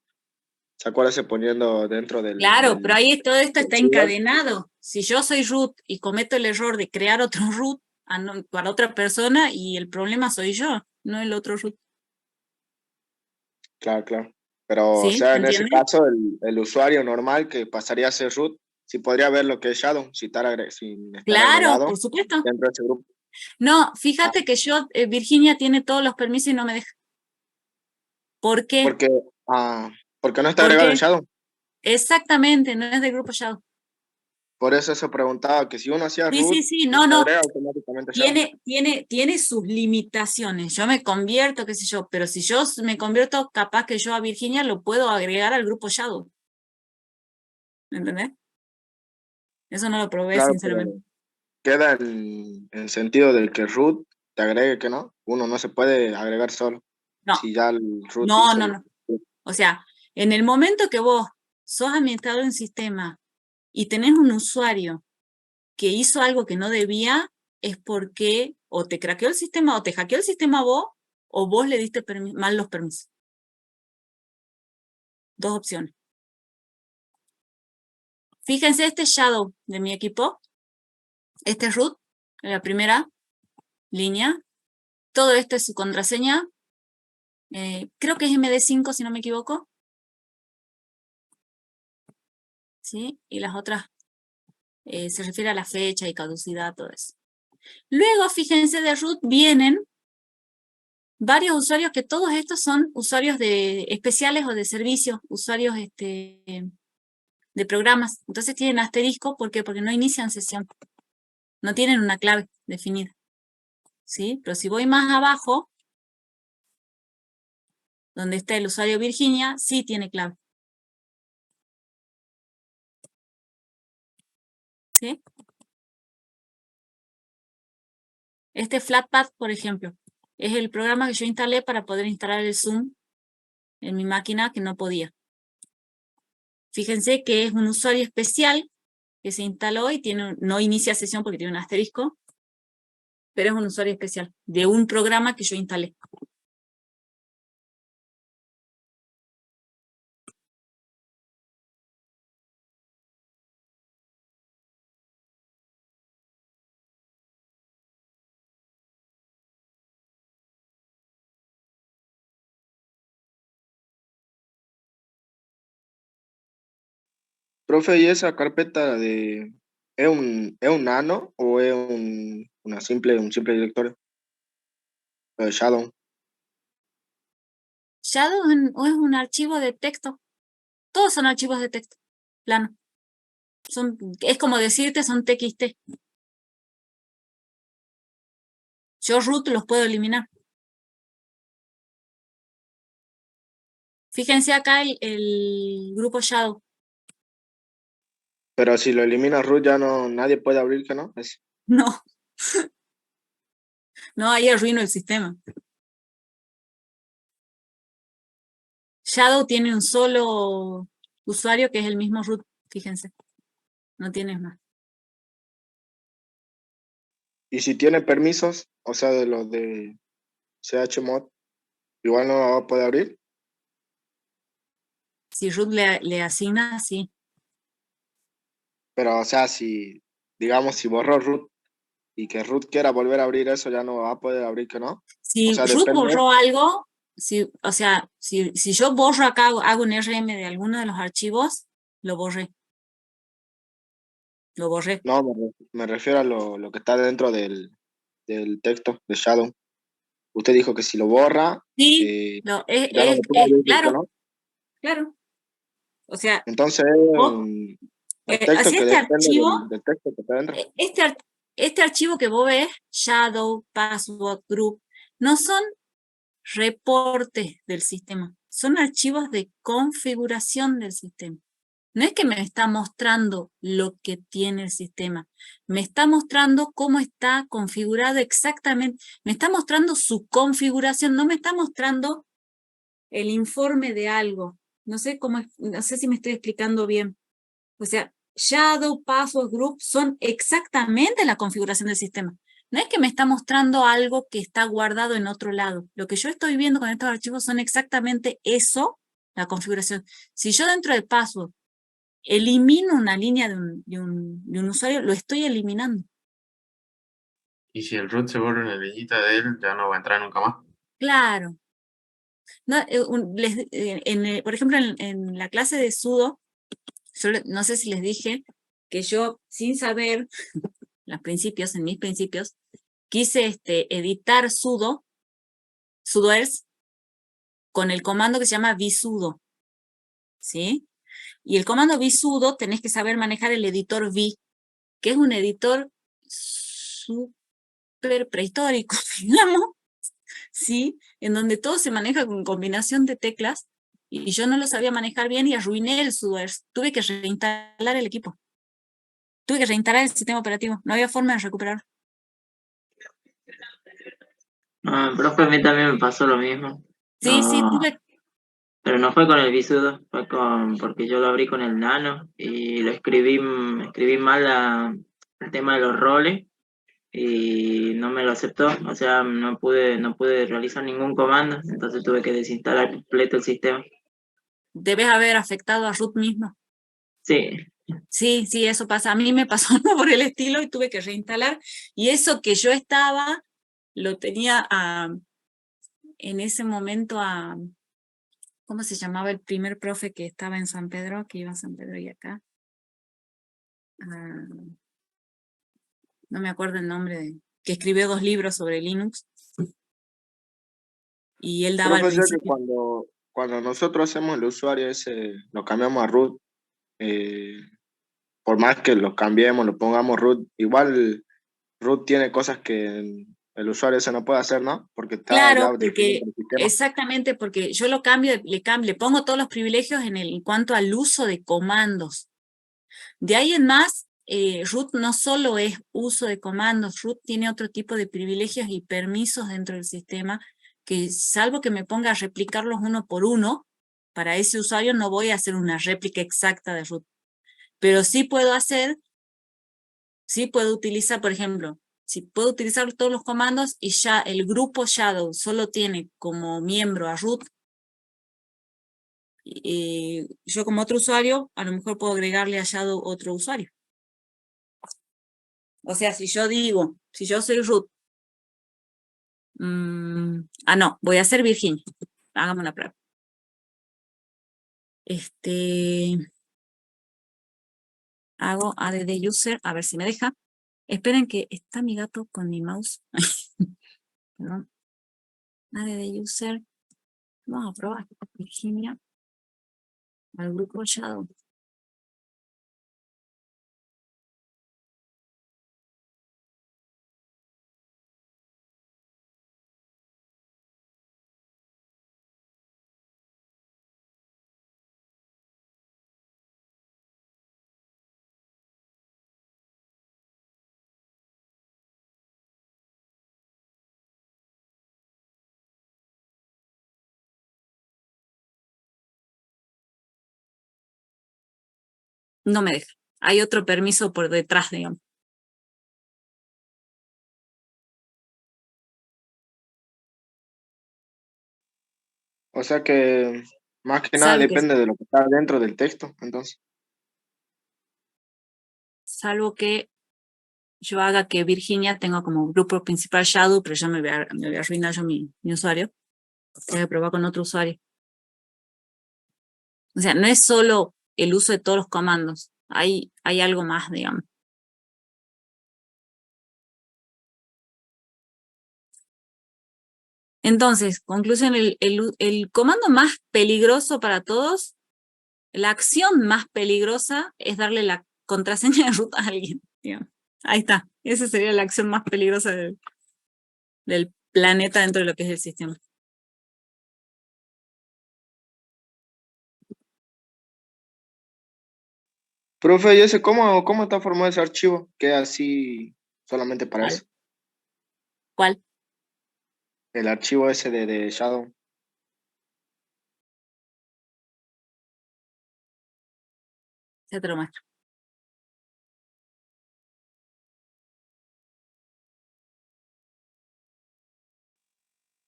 Speaker 5: ¿se acuerda? Poniendo dentro
Speaker 1: Claro, pero ahí todo esto
Speaker 5: del
Speaker 1: está
Speaker 5: servidor.
Speaker 1: encadenado. Si yo soy root y cometo el error de crear otro root para otra persona, y el problema soy yo, no el otro root.
Speaker 5: Claro, claro. Pero, o
Speaker 1: ¿Sí?
Speaker 5: sea,
Speaker 1: ¿Se
Speaker 5: en ese
Speaker 1: entiende?
Speaker 5: caso, el usuario normal que pasaría a ser root, sí podría ver lo que es Shadow, sin estar
Speaker 1: Claro,
Speaker 5: agregado
Speaker 1: por supuesto.
Speaker 5: dentro de ese grupo.
Speaker 1: No, fíjate que Virginia tiene todos los permisos y no me deja. ¿Por qué?
Speaker 5: Porque no está
Speaker 1: ¿Por
Speaker 5: agregado en
Speaker 1: qué?
Speaker 5: Shadow.
Speaker 1: Exactamente, no es del grupo Shadow.
Speaker 5: Por eso se preguntaba que si uno hacía root,
Speaker 1: Sí,
Speaker 5: se
Speaker 1: no.
Speaker 5: agrega automáticamente Shadow.
Speaker 1: Tiene sus limitaciones. Yo me convierto, qué sé yo, pero si yo me convierto, capaz que yo a Virginia lo puedo agregar al grupo Shadow. ¿Me entendés? Eso no lo probé,
Speaker 5: Claro,
Speaker 1: sinceramente.
Speaker 5: queda en sentido del que root te agregue que no. Uno no se puede agregar solo.
Speaker 1: No,
Speaker 5: Si ya el root
Speaker 1: no,
Speaker 5: hizo
Speaker 1: no, no. O sea, en el momento que vos sos administrador de un sistema y tenés un usuario que hizo algo que no debía, es porque o te craqueó el sistema, o te hackeó el sistema vos, o vos le diste mal los permisos. Dos opciones. Fíjense este shadow de mi equipo. Este es root, la primera línea. Todo esto es su contraseña. Creo que es MD5, si no me equivoco. ¿Sí? Y las otras se refiere a la fecha y caducidad, todo eso. Luego, fíjense, de root vienen varios usuarios, que todos estos son usuarios especiales o de servicios, usuarios de programas. Entonces tienen asterisco, ¿por qué? Porque no inician sesión. No tienen una clave definida. ¿Sí? Pero si voy más abajo, donde está el usuario Virginia, sí tiene clave. ¿Sí? Este Flatpak, por ejemplo, es el programa que yo instalé para poder instalar el Zoom en mi máquina, que no podía. Fíjense que es un usuario especial que se instaló y no inicia sesión porque tiene un asterisco, pero es un usuario especial de un programa que yo instalé.
Speaker 5: Profe, ¿y esa carpeta es un nano o es un simple directorio? Shadow.
Speaker 1: Shadow es un archivo de texto. Todos son archivos de texto, plano. Es como decirte, son TXT. Yo root los puedo eliminar. Fíjense acá el grupo Shadow.
Speaker 5: Pero si lo elimina root ya nadie puede abrir que no.
Speaker 1: No. No, ahí arruino el sistema. Shadow tiene un solo usuario que es el mismo root, fíjense. No tienes más.
Speaker 5: Y si tiene permisos, o sea, de los de chmod, igual no va a poder abrir.
Speaker 1: Si root le asigna, sí.
Speaker 5: Pero, o sea, digamos, si borró root y que root quiera volver a abrir eso, ya no va a poder abrir que no.
Speaker 1: Si
Speaker 5: O sea,
Speaker 1: root
Speaker 5: depende.
Speaker 1: borró algo, si yo borro acá, hago un RM de alguno de los archivos, lo borré. Lo borré.
Speaker 5: No, me refiero a lo que está dentro del texto de Shadow. Usted dijo que si lo borra,
Speaker 1: Sí,
Speaker 5: ya no lo puede abrir que
Speaker 1: claro,
Speaker 5: no.
Speaker 1: claro. O sea,
Speaker 5: Entonces,
Speaker 1: vos,
Speaker 5: el texto
Speaker 1: así
Speaker 5: que
Speaker 1: este
Speaker 5: depende
Speaker 1: archivo,
Speaker 5: del texto que está dentro.
Speaker 1: este archivo que vos ves, shadow, password, group, no son reportes del sistema, son archivos de configuración del sistema. No es que me está mostrando lo que tiene el sistema, me está mostrando cómo está configurado exactamente, me está mostrando su configuración, no me está mostrando el informe de algo. No sé si me estoy explicando bien. O sea, Shadow, Password, Group son exactamente la configuración del sistema. No es que me está mostrando algo que está guardado en otro lado. Lo que yo estoy viendo con estos archivos son exactamente eso, la configuración. Si yo dentro de Password elimino una línea de un usuario, lo estoy eliminando.
Speaker 2: Y si el root se vuelve una leyita de él, ya no va a entrar nunca más.
Speaker 1: Claro. No, por ejemplo, en la clase de sudo, yo no sé si les dije que yo, sin saber en mis principios, quise editar sudoers, con el comando que se llama vsudo, ¿sí? Y el comando vsudo tenés que saber manejar el editor v, que es un editor súper prehistórico, digamos, ¿sí? En donde todo se maneja con combinación de teclas, y yo no lo sabía manejar bien y arruiné el sudoers. Tuve que reinstalar el equipo. Tuve que reinstalar el sistema operativo, no había forma de recuperar.
Speaker 6: Profe, a mí también me pasó lo mismo.
Speaker 1: Sí, sí,
Speaker 6: No,
Speaker 1: tuve,
Speaker 6: pero no fue con el Visudo, porque yo lo abrí con el Nano y escribí mal el tema de los roles y no me lo aceptó, o sea, no pude realizar ningún comando, entonces tuve que desinstalar completo el sistema.
Speaker 1: debes haber afectado a root mismo.
Speaker 6: Sí,
Speaker 1: Sí, sí, eso pasa. A mí me pasó algo por el estilo y tuve que reinstalar. Y eso que yo estaba, lo tenía en ese momento ¿cómo se llamaba el primer profe que estaba en San Pedro, que iba a San Pedro y acá? No me acuerdo el nombre, que escribió 2 libros sobre Linux. Y él daba al
Speaker 5: Profe, o sea que
Speaker 1: principio.
Speaker 5: cuando nosotros hacemos el usuario ese, lo cambiamos a root, por más que lo cambiemos, lo pongamos root, igual root tiene cosas que el usuario ese no puede hacer, ¿no? Porque está ya
Speaker 1: Claro,
Speaker 5: definido
Speaker 1: porque
Speaker 5: por el sistema.
Speaker 1: exactamente, porque yo lo cambio, le pongo todos los privilegios en cuanto al uso de comandos. De ahí en más, root no solo es uso de comandos, root tiene otro tipo de privilegios y permisos dentro del sistema que, salvo que me ponga a replicarlos uno por uno, para ese usuario no voy a hacer una réplica exacta de root. Pero sí puedo utilizar, por ejemplo, si puedo utilizar todos los comandos y ya el grupo Shadow solo tiene como miembro a root, yo como otro usuario, a lo mejor puedo agregarle a Shadow otro usuario. O sea, si yo soy root, no, voy a ser Virginia. Hagamos una prueba. Hago add user, a ver si me deja. Esperen que está mi gato con mi mouse. Perdón. Add user. Vamos a probar. Virginia. Al grupo Shadow. No me deja. Hay otro permiso por detrás, digamos.
Speaker 5: O sea que más que nada
Speaker 1: Salvo que,
Speaker 5: depende de lo que está dentro del texto, entonces.
Speaker 1: salvo que yo haga que Virginia tenga como grupo principal Shadow, pero ya me voy a arruinar yo mi usuario. Voy a probar con otro usuario. O sea, no es solo el uso de todos los comandos. Hay algo más, digamos. Entonces, conclusión, el comando más peligroso para todos, la acción más peligrosa es darle la contraseña de root a alguien, digamos. Ahí está. Esa sería la acción más peligrosa del planeta dentro de lo que es el sistema.
Speaker 5: Profe, ¿y ese cómo está formado ese archivo? ¿Queda así solamente para
Speaker 1: ¿Cuál?
Speaker 5: eso?
Speaker 1: ¿Cuál?
Speaker 5: El archivo ese de Shadow.
Speaker 1: Ya te lo muestro.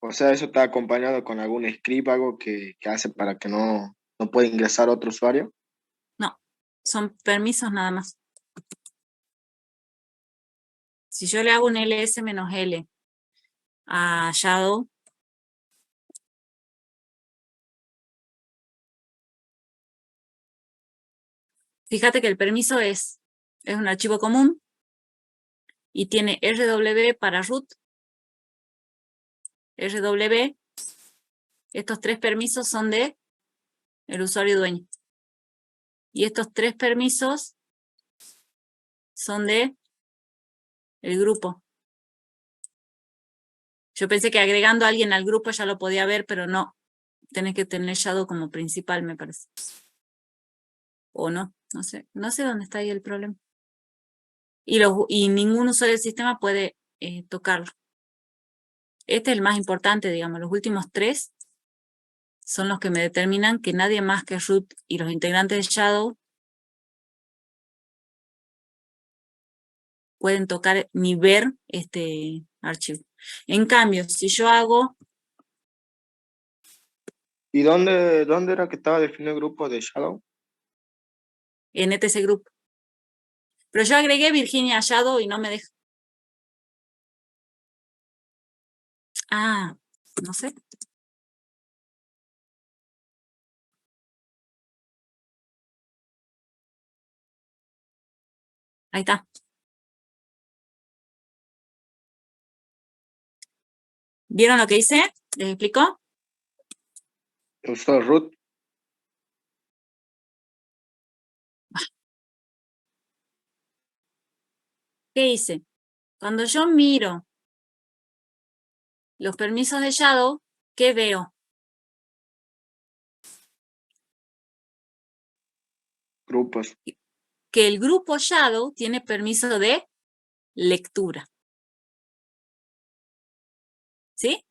Speaker 5: O sea, eso está acompañado con algún script, algo que hace para que no pueda ingresar otro usuario.
Speaker 1: No, son permisos nada más. Si yo le hago un ls-l a Shadow, fíjate que el permiso es un archivo común y tiene RW para root, RW, estos 3 permisos son de el usuario dueño. Y estos 3 permisos son de el grupo. Yo pensé que agregando a alguien al grupo ya lo podía ver, pero no. Tenés que tener Shadow como principal, me parece. O no, no sé. No sé dónde está ahí el problema. y ningún usuario del sistema puede tocarlo. Este es el más importante, digamos. Los últimos 3 son los que me determinan que nadie más que root y los integrantes de Shadow pueden tocar ni ver este archivo. En cambio, si yo hago
Speaker 5: ¿Y dónde era que estaba definido el grupo de Shadow?
Speaker 1: en ETC Group, pero yo agregué Virginia a Shadow y no me deja. Ah, no sé. Ahí está. ¿Vieron lo que hice? ¿Les explico?
Speaker 5: Usó root.
Speaker 1: ¿Qué hice? Cuando yo miro los permisos de Shadow, ¿qué veo?
Speaker 5: Grupos.
Speaker 1: Que el grupo Shadow tiene permiso de lectura. ¿Sí?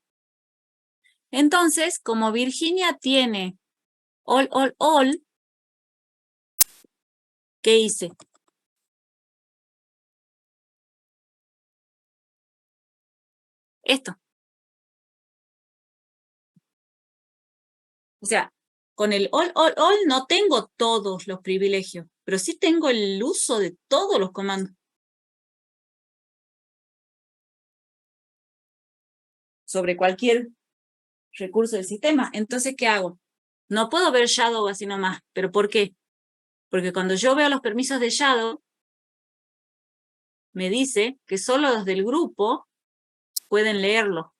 Speaker 1: Entonces, como Virginia tiene all, ¿qué hice? Esto. O sea, con el all no tengo todos los privilegios, pero sí tengo el uso de todos los comandos. Sobre cualquier recurso del sistema. Entonces, ¿qué hago? No puedo ver Shadow así nomás. ¿Pero por qué? Porque cuando yo veo los permisos de Shadow, me dice que solo los del grupo pueden leerlo.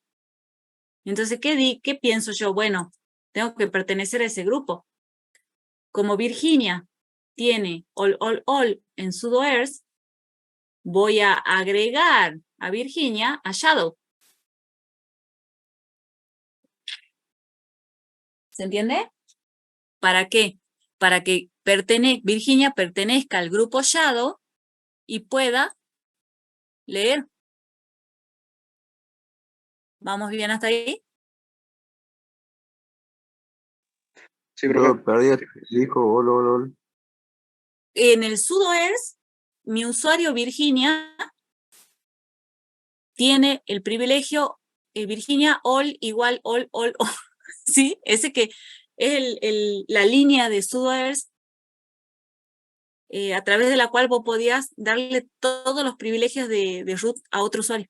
Speaker 1: Entonces, ¿qué pienso yo? Bueno, tengo que pertenecer a ese grupo. Como Virginia tiene all en sudoers, voy a agregar a Virginia a Shadow. ¿Se entiende? ¿Para qué? Para que Virginia pertenezca al grupo Shadow y pueda leer. ¿Vamos bien hasta ahí?
Speaker 5: Sí, profe.
Speaker 4: Bro, perdí, dijo, ol.
Speaker 1: En el sudoers, mi usuario Virginia tiene el privilegio Virginia all igual all. ¿Sí? Ese que es la línea de sudoers a través de la cual vos podías darle todos los privilegios de root a otro usuario.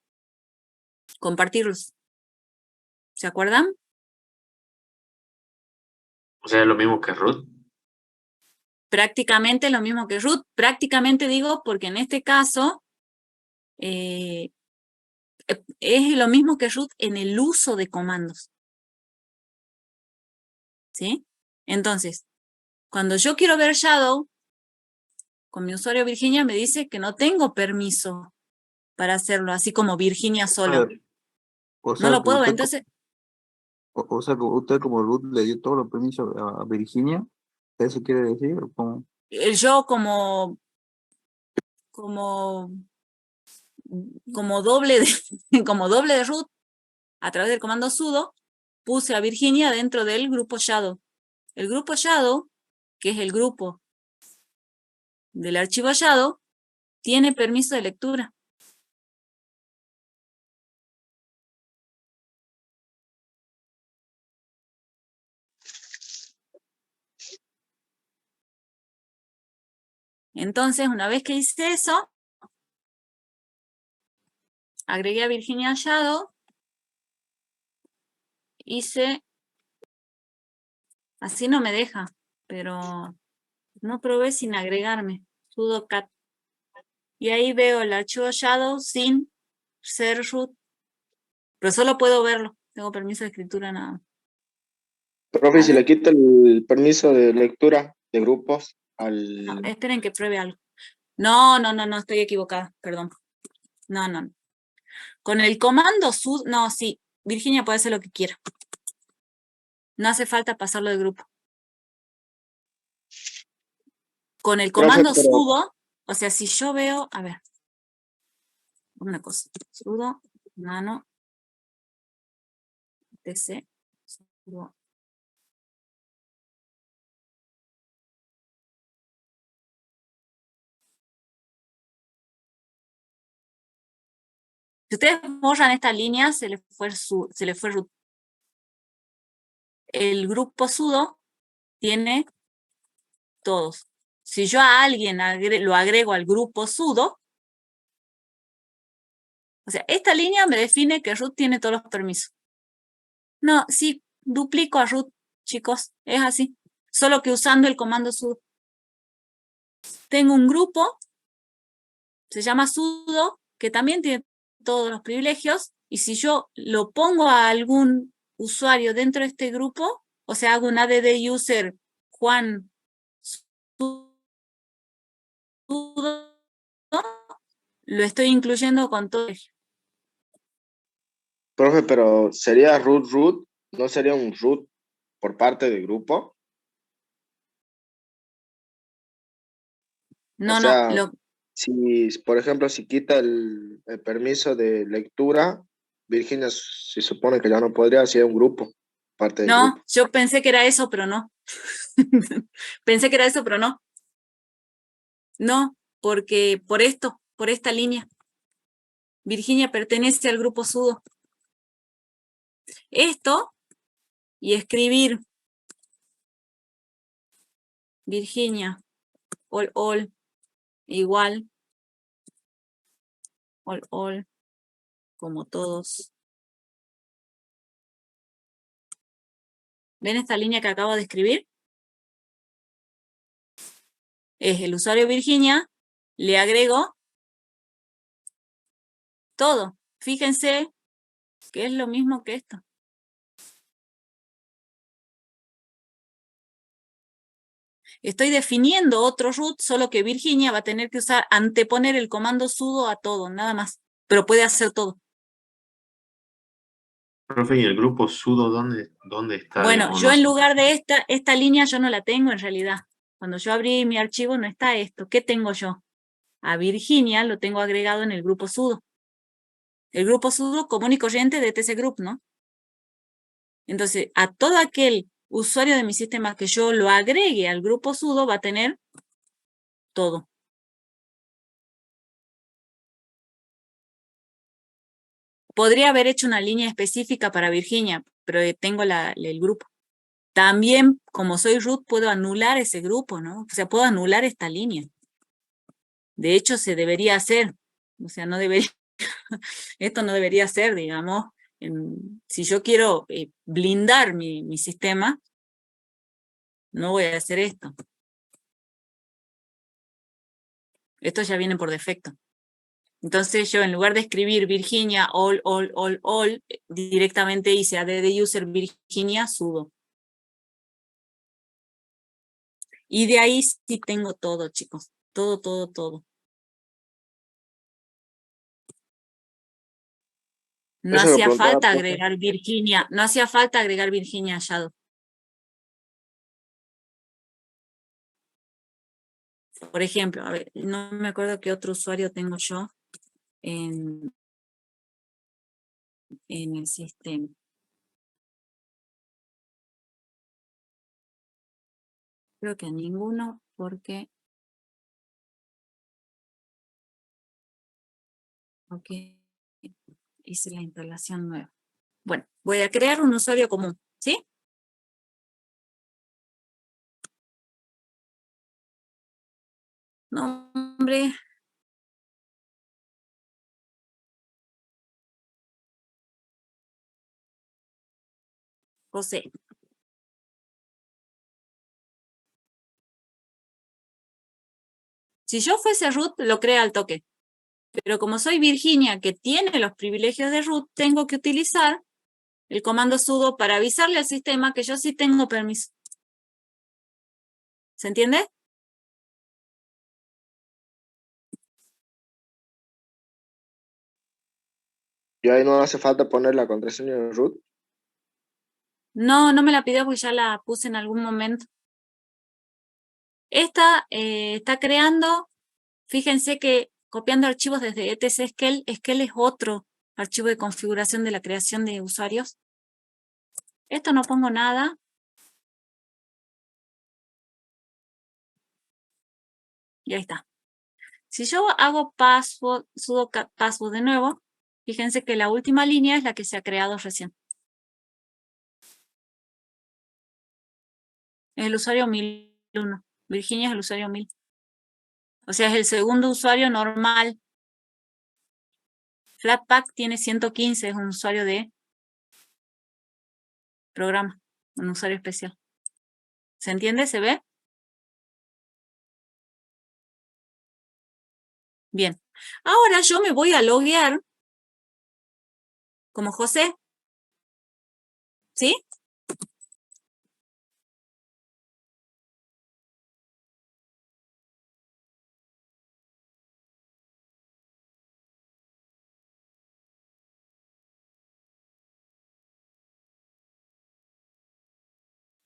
Speaker 1: Compartirlos. ¿Se acuerdan?
Speaker 2: O sea, es lo mismo que root.
Speaker 1: Prácticamente lo mismo que root. Prácticamente digo porque en este caso es lo mismo que root en el uso de comandos. ¿Sí? Entonces, cuando yo quiero ver Shadow, con mi usuario Virginia me dice que no tengo permiso para hacerlo, así como Virginia solo.
Speaker 4: O
Speaker 1: No
Speaker 4: sea,
Speaker 1: lo
Speaker 4: que
Speaker 1: puedo,
Speaker 4: usted,
Speaker 1: entonces,
Speaker 4: o sea, que usted como root le dio todos los permisos a Virginia. ¿Eso quiere decir? ¿O cómo?
Speaker 1: yo como doble de root, a través del comando sudo, puse a Virginia dentro del grupo Shadow. El grupo Shadow, que es el grupo del archivo Shadow, tiene permiso de lectura. Entonces, una vez que hice eso, agregué a Virginia Shadow, hice, así no me deja, pero no probé sin agregarme, sudo cat. Y ahí veo el archivo Shadow sin ser root, pero solo puedo verlo, tengo permiso de escritura nada más.
Speaker 5: Profe,
Speaker 1: A
Speaker 5: si
Speaker 1: ver.
Speaker 5: le quita el permiso de lectura de grupos
Speaker 1: No, esperen que pruebe algo. No, estoy equivocada, perdón. No. Con el comando sudo, no, sí, Virginia puede hacer lo que quiera. No hace falta pasarlo de grupo. Con el
Speaker 5: Profe,
Speaker 1: comando
Speaker 5: pero
Speaker 1: sudo, o sea, si yo veo, a ver, una cosa, sudo nano tc sudo. Si ustedes borran esta línea, se les fue root. El grupo sudo tiene todos. Si yo a alguien lo agrego al grupo sudo, o sea, esta línea me define que root tiene todos los permisos. No, sí, duplico a root, chicos, es así. Solo que usando el comando sudo. Tengo un grupo, se llama sudo, que también tiene todos los privilegios, y si yo lo pongo a algún usuario dentro de este grupo, o sea, hago un add user Juan sudo, lo estoy incluyendo con todo.
Speaker 5: Profe, pero ¿sería root? ¿No sería un root por parte del grupo?
Speaker 1: No,
Speaker 5: O sea,
Speaker 1: no,
Speaker 5: si, por ejemplo, si quita el permiso de lectura, Virginia se supone que ya no podría ser un grupo, parte del grupo.
Speaker 1: no, yo pensé que era eso, pero no. Pensé que era eso, pero no. No, porque por esta línea. Virginia pertenece al grupo sudo. Esto y escribir Virginia, all, igual, all, como todos. ¿Ven esta línea que acabo de escribir? Es el usuario Virginia, le agrego todo. Fíjense que es lo mismo que esto. Estoy definiendo otro root, solo que Virginia va a tener que anteponer el comando sudo a todo, nada más. Pero puede hacer todo.
Speaker 2: Profe, ¿y el grupo sudo dónde está?
Speaker 1: Bueno,
Speaker 2: ¿O
Speaker 1: yo
Speaker 2: no
Speaker 1: en
Speaker 2: sé?
Speaker 1: lugar de esta línea yo no la tengo en realidad. Cuando yo abrí mi archivo no está esto. ¿Qué tengo yo? A Virginia lo tengo agregado en el grupo sudo. El grupo sudo común y corriente de TC Group, ¿no? Entonces, a todo aquel usuario de mi sistema que yo lo agregue al grupo sudo va a tener todo. Podría haber hecho una línea específica para Virginia, pero tengo el grupo. También, como soy root, puedo anular ese grupo, ¿no? O sea, puedo anular esta línea. De hecho, se debería hacer. O sea, no debería, esto no debería ser, digamos. Si yo quiero blindar mi sistema, no voy a hacer esto. Esto ya viene por defecto. Entonces yo en lugar de escribir Virginia all, directamente hice add user Virginia sudo. Y de ahí sí tengo todo, chicos. Todo. No
Speaker 5: Eso lo
Speaker 1: hacía
Speaker 5: preguntaba,
Speaker 1: falta
Speaker 5: profe.
Speaker 1: agregar Virginia, no hacía falta agregar Virginia Shadow. Por ejemplo, a ver, no me acuerdo qué otro usuario tengo yo en el sistema. Creo que a ninguno, porque hice la instalación nueva. Bueno, voy a crear un usuario común, ¿sí? Nombre. José. Si yo fuese root, lo crea al toque. Pero como soy Virginia, que tiene los privilegios de root, tengo que utilizar el comando sudo para avisarle al sistema que yo sí tengo permiso. ¿Se entiende?
Speaker 5: Y ahí no hace falta poner la contraseña de root.
Speaker 1: No, no me la pidió porque ya la puse en algún momento. Esta está creando, fíjense que copiando archivos desde etc Scale. Scale es otro archivo de configuración de la creación de usuarios. Esto no pongo nada. Y ahí está. Si yo hago password, sudo password de nuevo, fíjense que la última línea es la que se ha creado recién. Es el usuario 1001. Virginia es el usuario 1000. O sea, es el segundo usuario normal. Flatpak tiene 115, es un usuario de programa, un usuario especial. ¿Se entiende? ¿Se ve? Bien. Ahora yo me voy a loguear como José. ¿Sí?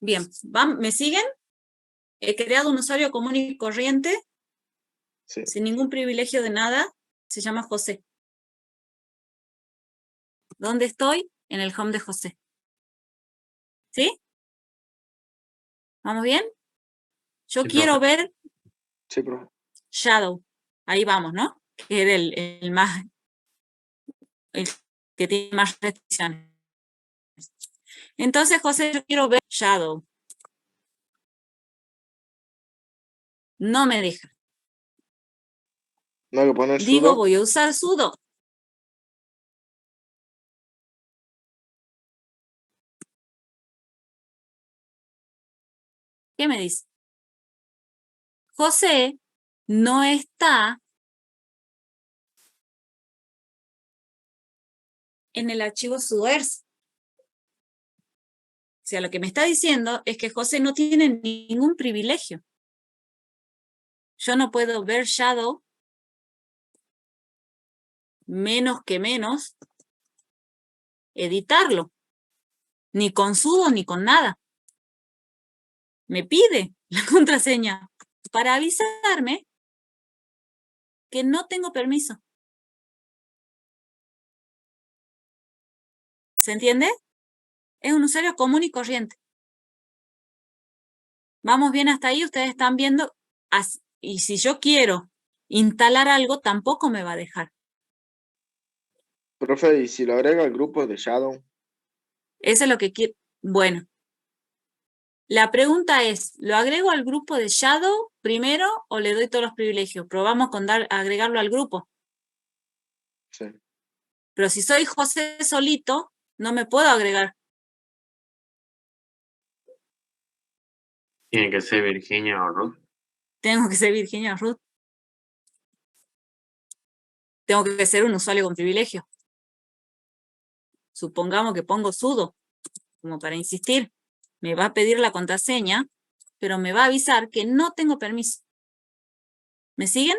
Speaker 1: Bien. ¿Me siguen? He creado un usuario común y corriente,
Speaker 5: Sí.
Speaker 1: sin ningún privilegio de nada. Se llama José. ¿Dónde estoy? En el home de José. ¿Sí? ¿Vamos bien? Yo
Speaker 2: Sí,
Speaker 1: quiero
Speaker 2: profe.
Speaker 1: ver
Speaker 5: Sí, profe.
Speaker 1: Shadow. Ahí vamos, ¿no? Que era el más, el que tiene más restricciones. Entonces, José, yo quiero ver Shadow. No me deja.
Speaker 5: No hay que poner
Speaker 1: Digo,
Speaker 5: sudo.
Speaker 1: voy a usar sudo. ¿Qué me dice? José no está en el archivo sudoers. O sea, lo que me está diciendo es que José no tiene ningún privilegio. Yo no puedo ver Shadow menos, editarlo. Ni con sudo ni con nada. Me pide la contraseña para avisarme que no tengo permiso. ¿Se entiende? Es un usuario común y corriente. ¿Vamos bien hasta ahí? Ustedes están viendo. Y si yo quiero instalar algo, tampoco me va a dejar.
Speaker 5: Profe, y si lo agrego al grupo de Shadow,
Speaker 1: Eso es lo que quiero. Bueno. La pregunta es, ¿lo agrego al grupo de Shadow primero o le doy todos los privilegios? Probamos con agregarlo al grupo.
Speaker 5: sí.
Speaker 1: Pero si soy José solito, no me puedo agregar.
Speaker 2: Tiene que ser Virginia o Ruth.
Speaker 1: Tengo que ser Virginia Ruth. Tengo que ser un usuario con privilegio. Supongamos que pongo sudo, como para insistir. Me va a pedir la contraseña, pero me va a avisar que no tengo permiso. ¿Me siguen?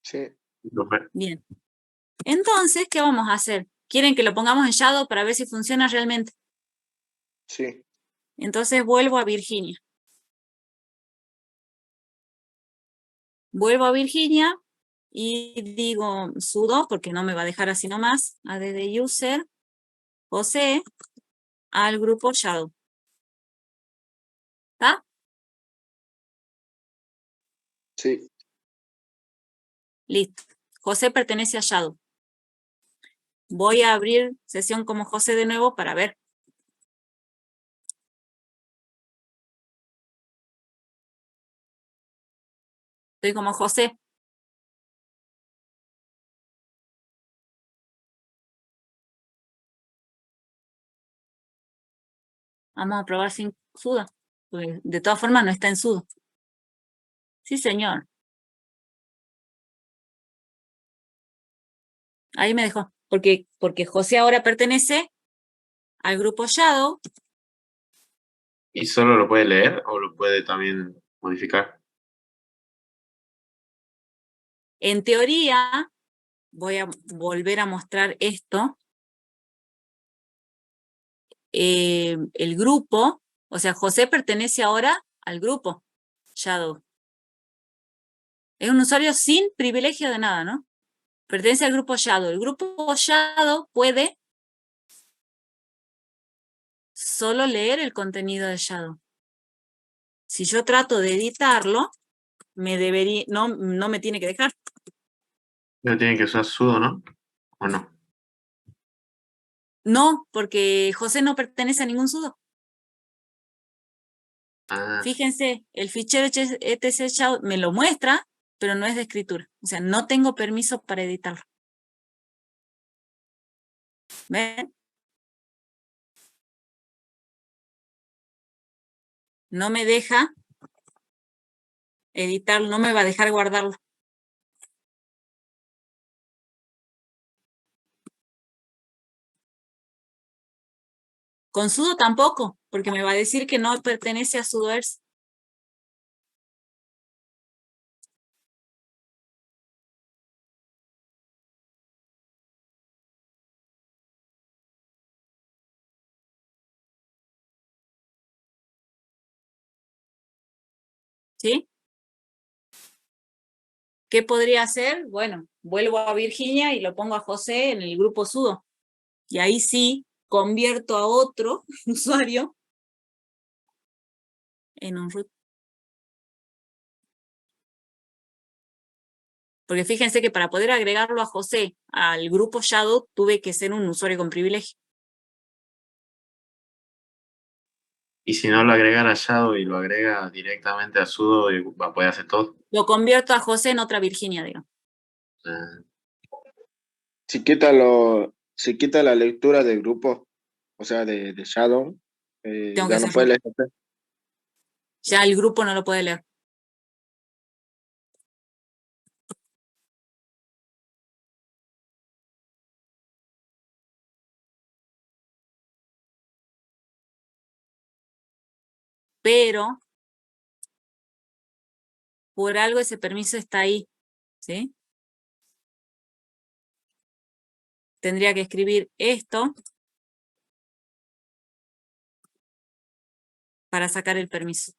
Speaker 5: Sí.
Speaker 2: Profe.
Speaker 1: Bien. Entonces, ¿qué vamos a hacer? ¿Quieren que lo pongamos en Shadow para ver si funciona realmente?
Speaker 5: Sí.
Speaker 1: Entonces vuelvo a Virginia. Vuelvo a Virginia y digo sudo, porque no me va a dejar así nomás, add user, José, al grupo Shadow. ¿Está?
Speaker 5: Sí.
Speaker 1: Listo. José pertenece a Shadow. Voy a abrir sesión como José de nuevo para ver. Estoy como José. Vamos a probar sin sudo. Porque de todas formas no está en sudo. Sí, señor. Ahí me dejó. Porque José ahora pertenece al grupo Shadow.
Speaker 2: ¿Y solo lo puede leer o lo puede también modificar?
Speaker 1: En teoría, voy a volver a mostrar esto. El grupo, o sea, José pertenece ahora al grupo Shadow. Es un usuario sin privilegio de nada, ¿no? Pertenece al grupo Shadow. El grupo Shadow puede solo leer el contenido de Shadow. Si yo trato de editarlo, no me tiene que dejar.
Speaker 2: No tiene que usar sudo, ¿no? ¿O no?
Speaker 1: No, porque José no pertenece a ningún sudo.
Speaker 2: Ah,
Speaker 1: Fíjense, el fichero etc Shadow me lo muestra, pero no es de escritura. O sea, no tengo permiso para editarlo. ¿Ven? No me deja editarlo, no me va a dejar guardarlo. Con sudo tampoco, porque me va a decir que no pertenece a sudoers. ¿Sí? ¿Qué podría hacer? Bueno, vuelvo a Virginia y lo pongo a José en el grupo sudo. Y ahí sí convierto a otro usuario en un root. Porque fíjense que para poder agregarlo a José al grupo Shadow tuve que ser un usuario con privilegio.
Speaker 2: y si no lo agrega a Shadow y lo agrega directamente a sudo, va a poder hacer todo.
Speaker 1: Lo convierto a José en otra Virginia, digamos.
Speaker 2: Ah,
Speaker 5: Si quita la lectura del grupo, o sea, de Shadow,
Speaker 1: Tengo que
Speaker 5: ya no
Speaker 1: hacer
Speaker 5: puede
Speaker 1: root.
Speaker 5: leer.
Speaker 1: Ya el grupo no lo puede leer. Pero por algo ese permiso está ahí, ¿sí? Tendría que escribir esto para sacar el permiso.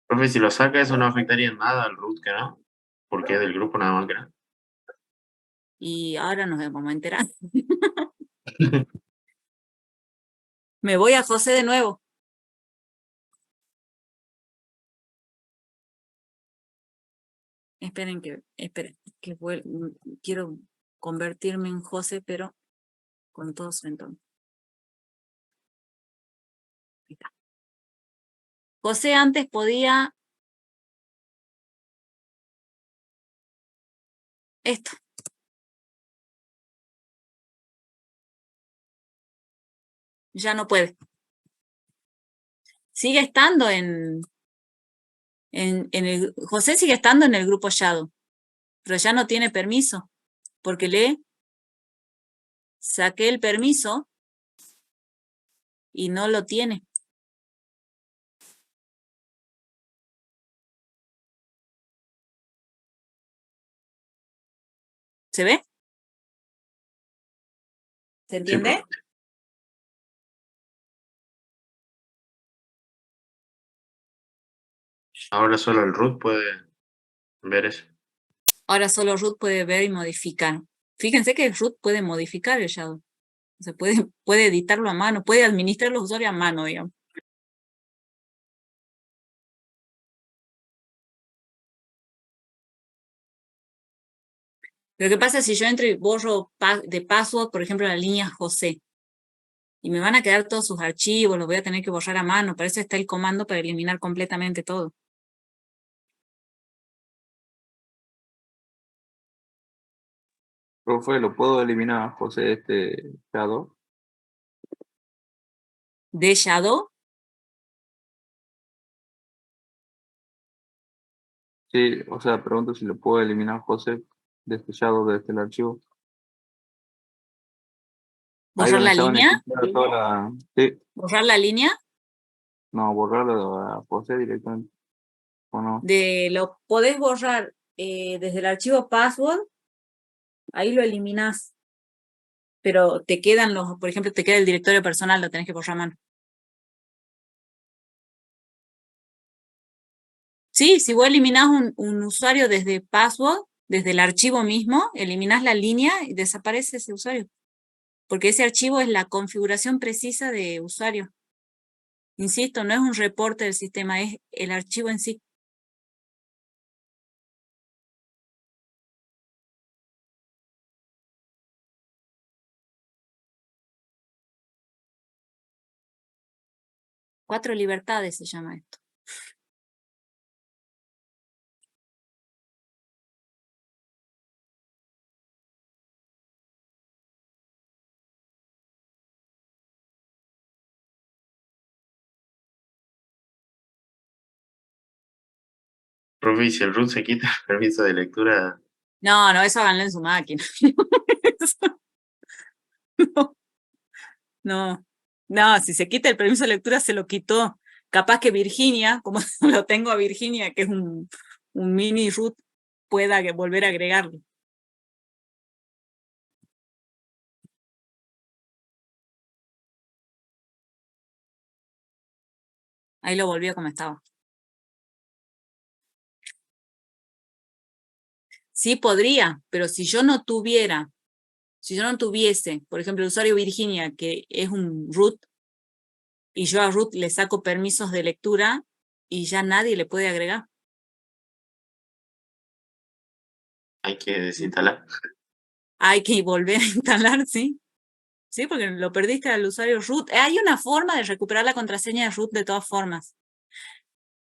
Speaker 2: profe, si lo saca, eso no afectaría en nada al root, que no, porque es del grupo nada más que no.
Speaker 1: Y ahora nos vamos a enterar. Me voy a José de nuevo. Esperen, quiero convertirme en José, pero con todo su entorno. Ahí está. José antes podía esto. Ya no puede. Sigue estando José sigue estando en el grupo Shadow, pero ya no tiene permiso, porque le saqué el permiso y no lo tiene. ¿Se ve? ¿Se entiende?
Speaker 2: Sí, ahora solo el root puede ver eso.
Speaker 1: Ahora solo root puede ver y modificar. Fíjense que root puede modificar el Shadow. O sea, puede editarlo a mano, puede administrar los usuarios a mano, digamos. Lo que pasa es si yo entro y borro de password, por ejemplo, la línea José, y me van a quedar todos sus archivos, los voy a tener que borrar a mano, para eso está el comando para eliminar completamente todo.
Speaker 4: Profe, ¿lo puedo eliminar, José, Shadow?
Speaker 1: De Shadow,
Speaker 4: Sí, o sea, pregunto si lo puedo eliminar, José, de este Shadow, desde el archivo. Ahí
Speaker 1: borrar
Speaker 4: donde
Speaker 1: la
Speaker 4: estaban
Speaker 1: línea,
Speaker 4: etiquetadas todas las... Sí,
Speaker 1: borrar la línea,
Speaker 4: no, borrarlo a José directamente. ¿O no?
Speaker 1: lo podés borrar desde el archivo password, ahí lo eliminás, pero te quedan por ejemplo, te queda el directorio personal, lo tenés que borrar a mano. Sí, si vos eliminás un usuario desde password, desde el archivo mismo, eliminás la línea y desaparece ese usuario. Porque ese archivo es la configuración precisa de usuario. Insisto, no es un reporte del sistema, es el archivo en sí. Cuatro libertades se llama esto.
Speaker 2: Profe, y si el root se quita el permiso de lectura,
Speaker 1: No, no, eso háganlo en su máquina. Eso- no, no, no, si se quita el permiso de lectura se lo quitó. Capaz que Virginia, como lo tengo a Virginia, que es un mini root, pueda volver a agregarlo. Ahí lo volvió como estaba. Sí podría, pero si yo no tuviese, por ejemplo, el usuario Virginia, que es un root, y yo a root le saco permisos de lectura y ya nadie le puede agregar.
Speaker 2: hay que desinstalar.
Speaker 1: Hay que volver a instalar, ¿sí? Sí, porque lo perdiste al usuario root. Hay una forma de recuperar la contraseña de root de todas formas.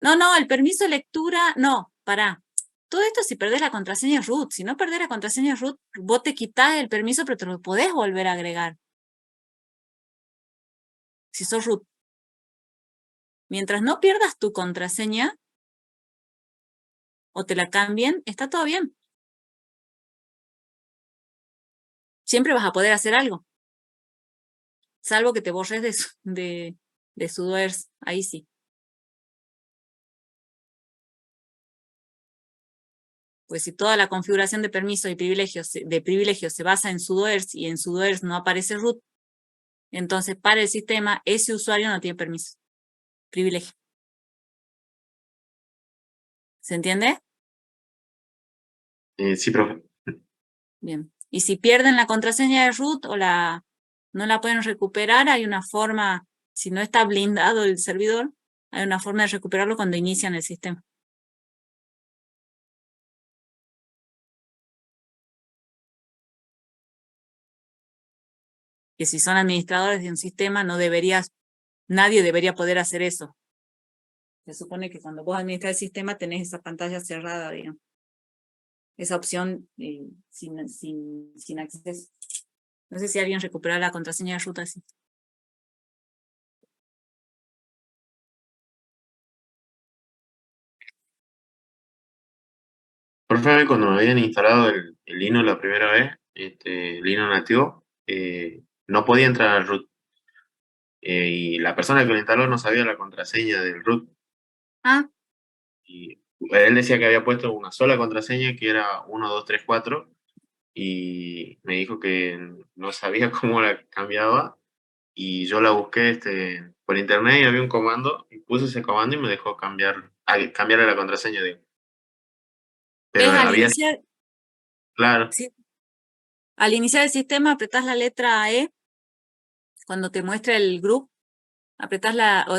Speaker 1: No, el permiso de lectura, no, pará. Todo esto si perdés la contraseña root. Si no perdés la contraseña root, vos te quitás el permiso, pero te lo podés volver a agregar. Si sos root. Mientras no pierdas tu contraseña o te la cambien, está todo bien. Siempre vas a poder hacer algo. Salvo que te borres de sudoers. Ahí sí. Pues si toda la configuración de permisos y privilegios se basa en sudoers y en sudoers no aparece root, entonces para el sistema ese usuario no tiene permiso. Privilegio. ¿Se entiende?
Speaker 2: Sí, profe.
Speaker 1: Bien. Y si pierden la contraseña de root o no la pueden recuperar, hay una forma, si no está blindado el servidor, hay una forma de recuperarlo cuando inician el sistema. Que si son administradores de un sistema, nadie debería poder hacer eso. Se supone que cuando vos administras el sistema tenés esa pantalla cerrada, digamos. Esa opción sin acceso. No sé si alguien recupera la contraseña de root así.
Speaker 2: Profe, a mí cuando me habían instalado el Linux la primera vez, el Linux nativo, no podía entrar al root. Y la persona que lo instaló no sabía la contraseña del root.
Speaker 1: Ah,
Speaker 2: Y él decía que había puesto una sola contraseña que era 1, 2, 3, 4. Y me dijo que no sabía cómo la cambiaba. Y yo la busqué por internet y había un comando. Y puse ese comando y me dejó cambiarle la contraseña. Digo. Pero
Speaker 1: es al
Speaker 2: había,
Speaker 1: iniciar,
Speaker 2: claro.
Speaker 1: sí, al iniciar el sistema apretás la letra E cuando te muestra el group. Apretás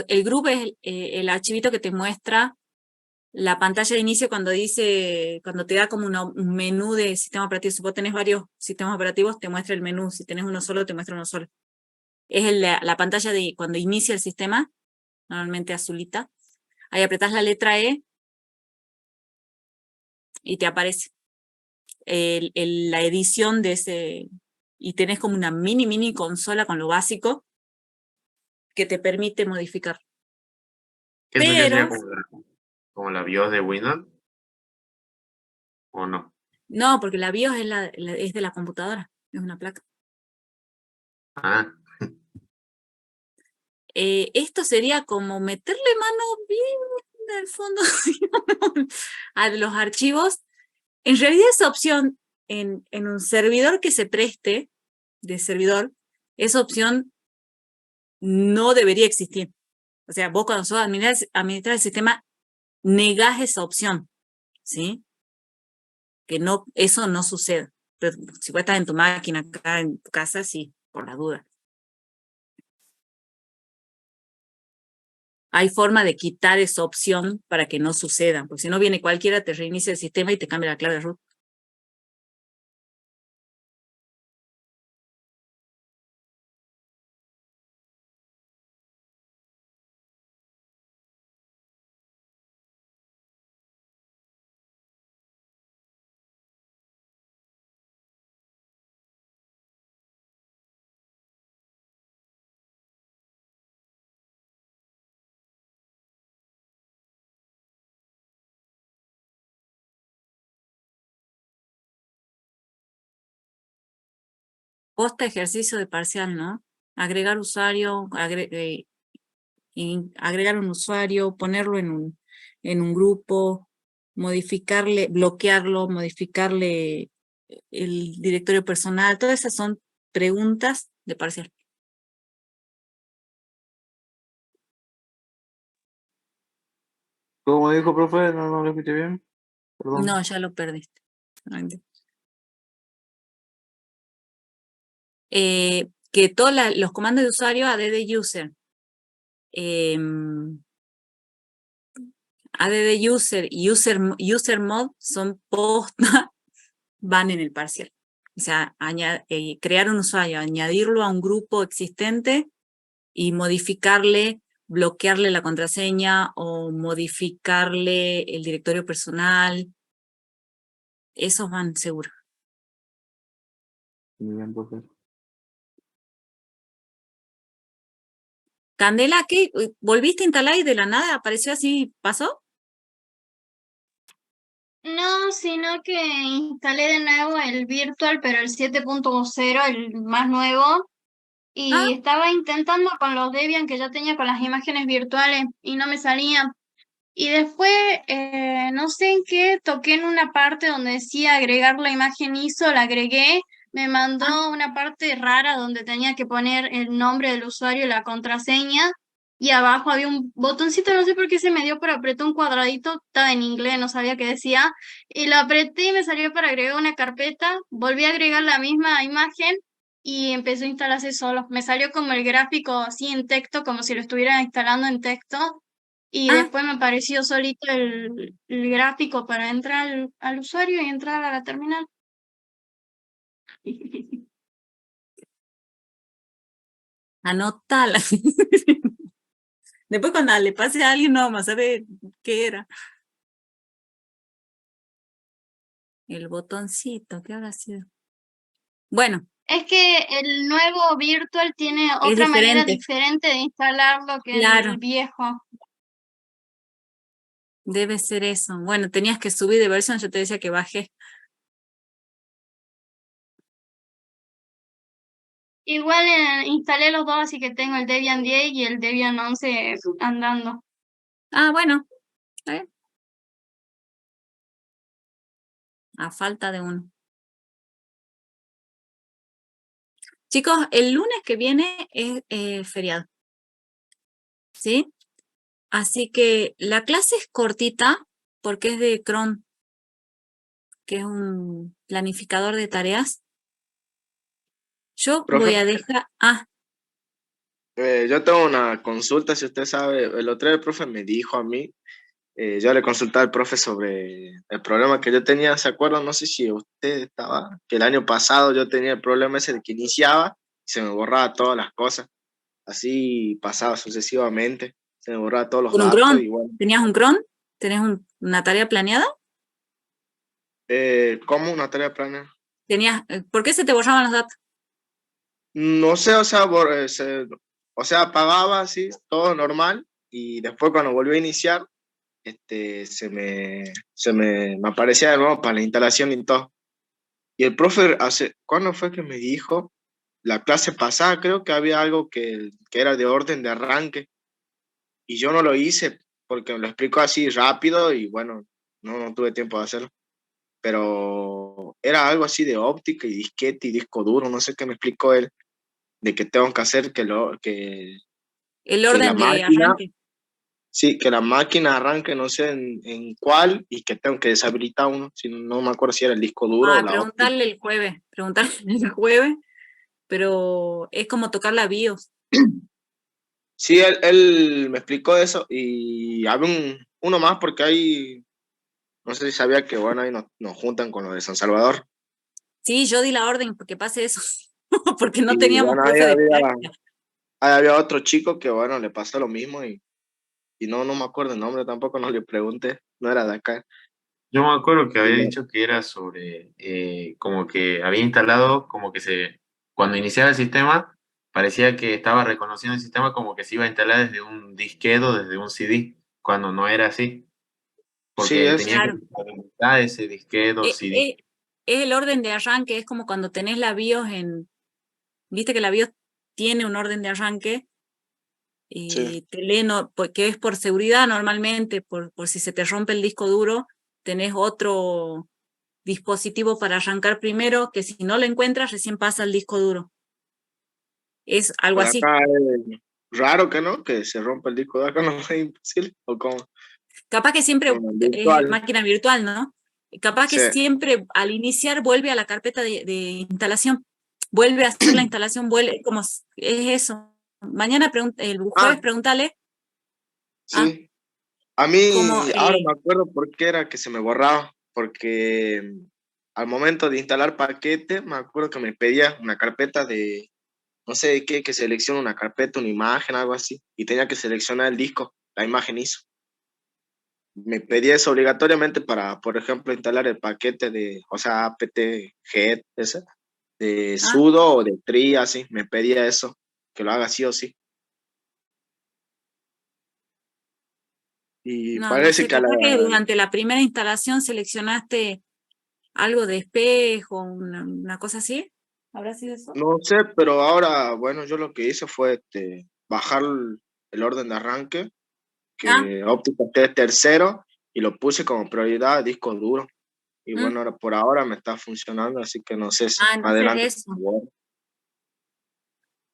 Speaker 1: el group es el archivito que te muestra la pantalla de inicio cuando te da como un menú de sistema operativo. Si vos tenés varios sistemas operativos, te muestra el menú. Si tenés uno solo, te muestra uno solo. Es la pantalla de cuando inicia el sistema, normalmente azulita. Ahí apretás la letra E y te aparece la edición de ese, y tenés como una mini consola con lo básico que te permite modificar.
Speaker 2: ¿Eso ya sería
Speaker 1: Pero,
Speaker 2: como la BIOS de Windows? ¿O no?
Speaker 1: no, porque la BIOS es de la computadora, es una placa.
Speaker 2: Ah,
Speaker 1: Esto sería como meterle mano bien en el fondo a los archivos. En realidad esa opción en un servidor que se preste de servidor, esa opción no debería existir. O sea, vos cuando sos administrar el sistema, negás esa opción, ¿sí? Que no, eso no suceda. Pero si vos estás en tu máquina acá en tu casa, sí, por la duda. Hay forma de quitar esa opción para que no suceda, porque si no viene cualquiera, te reinicia el sistema y te cambia la clave de root. Posta ejercicio de parcial, ¿no? Agregar usuario, agregar un usuario, ponerlo en un grupo, modificarle, bloquearlo, modificarle el directorio personal, todas esas son preguntas de parcial.
Speaker 4: ¿Cómo dijo, profe? No lo escuché bien. Perdón.
Speaker 1: No, ya lo perdiste. Que todos los comandos de usuario add user, add user y user mod son posta, van en el parcial. O sea, crear un usuario, añadirlo a un grupo existente y modificarle, bloquearle la contraseña o modificarle el directorio personal. Esos van seguro.
Speaker 4: Muy bien, profe.
Speaker 1: Candela, ¿qué? ¿Volviste a instalar y de la nada apareció así? ¿Pasó?
Speaker 7: No, sino que instalé de nuevo el Virtual, pero el 7.0, el más nuevo,
Speaker 1: Ah,
Speaker 7: y estaba intentando con los Debian que ya tenía con las imágenes virtuales y no me salía. Y después, no sé en qué, toqué en una parte donde decía agregar la imagen ISO, la agregué, me mandó una parte rara donde tenía que poner el nombre del usuario y la contraseña, y abajo había un botoncito, no sé por qué se me dio, pero apreté un cuadradito, estaba en inglés, no sabía qué decía, y lo apreté y me salió para agregar una carpeta, volví a agregar la misma imagen, y empezó a instalarse solo. Me salió como el gráfico así en texto, como si lo estuviera instalando en texto, y
Speaker 1: ah,
Speaker 7: después me apareció solito el gráfico para entrar al usuario y entrar a la terminal.
Speaker 1: anótala. Después cuando le pase a alguien, no vamos a saber qué era. El botoncito, ¿qué habrá sido? Bueno,
Speaker 7: Es que el nuevo Virtual tiene
Speaker 1: es
Speaker 7: otra manera
Speaker 1: diferente.
Speaker 7: diferente de instalarlo que
Speaker 1: Claro,
Speaker 7: el viejo.
Speaker 1: debe ser eso. Bueno, tenías que subir de versión, yo te decía que bajé.
Speaker 7: Igual instalé los dos, así que tengo el Debian 10 y el Debian 11 andando.
Speaker 1: Ah, bueno, está bien. A falta de uno. Chicos, el lunes que viene es feriado. ¿Sí? Así que la clase es cortita porque es de Chrome, que es un planificador de tareas. Yo voy
Speaker 5: Profe,
Speaker 1: a dejar...
Speaker 5: yo tengo una consulta, si usted sabe, el otro día el profe me dijo a mí, yo le consultaba al profe sobre el problema que yo tenía, ¿se acuerdan? No sé si usted estaba, que el año pasado yo tenía el problema ese de que iniciaba y se me borraba todas las cosas, así pasaba sucesivamente, se me borraba todos los
Speaker 1: ¿con un
Speaker 5: datos
Speaker 1: cron?
Speaker 5: y bueno,
Speaker 1: ¿Tenías un cron? ¿Tenés una tarea planeada?
Speaker 5: ¿cómo una tarea plana?
Speaker 1: ¿Por qué se te borraban los datos?
Speaker 5: No sé, o sea, o sea, apagaba así, todo normal, y después cuando volví a iniciar, me aparecía de nuevo para la instalación y todo. Y el profe, ¿cuándo fue que me dijo? La clase pasada creo que había algo que era de orden de arranque, y yo no lo hice porque me lo explicó así rápido y bueno, no tuve tiempo de hacerlo. Pero era algo así de óptica y disquete y disco duro, no sé qué me explicó él, de que tengo que hacer
Speaker 1: El
Speaker 5: que la
Speaker 1: orden de
Speaker 5: máquina,
Speaker 1: arranque.
Speaker 5: Sí, que la máquina arranque, no sé en cuál, y que tengo que deshabilitar uno. Si no me acuerdo si era el disco duro o la óptica.
Speaker 1: Preguntarle el jueves, pero es como tocar la BIOS.
Speaker 5: Sí, él me explicó eso y había uno más porque hay, no sé si sabía que bueno, ahí nos juntan con lo de San Salvador.
Speaker 1: Sí, yo di la orden porque pase eso, porque no
Speaker 5: Y
Speaker 1: teníamos
Speaker 5: bueno,
Speaker 1: profe de práctica.
Speaker 5: ahí había otro chico que bueno, le pasó lo mismo y no me acuerdo el nombre tampoco, no le pregunté, no era de acá.
Speaker 2: Yo me acuerdo que
Speaker 5: Y
Speaker 2: había
Speaker 5: bueno,
Speaker 2: dicho que era sobre, como que había instalado, como que cuando iniciaba el sistema, parecía que estaba reconociendo el sistema como que se iba a instalar desde un disquete, desde un CD, cuando no era así,
Speaker 5: sí,
Speaker 2: porque
Speaker 5: es,
Speaker 2: tenía que
Speaker 1: Claro.
Speaker 2: habilitar ese disquete o
Speaker 1: Eh,
Speaker 2: CD.
Speaker 1: eh, es el orden de arranque, es como cuando tenés la BIOS viste que la BIOS tiene un orden de arranque,
Speaker 5: sí,
Speaker 1: te lee que es por seguridad normalmente, por si se te rompe el disco duro, tenés otro dispositivo para arrancar primero, que si no lo encuentras, recién pasa al disco duro. Es algo
Speaker 5: pero
Speaker 1: así.
Speaker 5: acá es raro que no, que se rompa el disco de acá, no es imposible, o como
Speaker 1: Capaz que siempre
Speaker 5: con el
Speaker 1: es
Speaker 5: virtual.
Speaker 1: máquina virtual, ¿no? Capaz que
Speaker 5: Sí.
Speaker 1: siempre al iniciar vuelve a la carpeta de instalación, vuelve a hacer la instalación, vuelve, como es eso. Mañana, el
Speaker 5: Ah,
Speaker 1: jueves, pregúntale, ah,
Speaker 5: sí. A
Speaker 1: como,
Speaker 5: mí, ahora me acuerdo por qué era que se me borraba, porque al momento de instalar paquete, me acuerdo que me pedía una carpeta de, no sé de qué, que seleccione una carpeta, una imagen, algo así, y tenía que seleccionar el disco, la imagen hizo. Me pedía eso obligatoriamente para, por ejemplo, instalar el paquete de, o sea, apt-get, ese, de
Speaker 1: ah,
Speaker 5: sudo o de tri, así, me pedía eso, que lo haga sí o sí. Y
Speaker 1: no
Speaker 5: parece
Speaker 1: sé,
Speaker 5: que a la,
Speaker 1: capaz que durante la primera instalación seleccionaste algo de espejo, una cosa así. ¿Habrá sido eso?
Speaker 5: no sé, pero ahora, bueno, yo lo que hice fue bajar el orden de arranque,
Speaker 1: Ah,
Speaker 5: que óptica esté tercero, y lo puse como prioridad disco duro. Y
Speaker 1: mm,
Speaker 5: bueno, ahora por ahora me está funcionando, así que no sé si más
Speaker 1: entonces
Speaker 5: adelante.
Speaker 1: eso.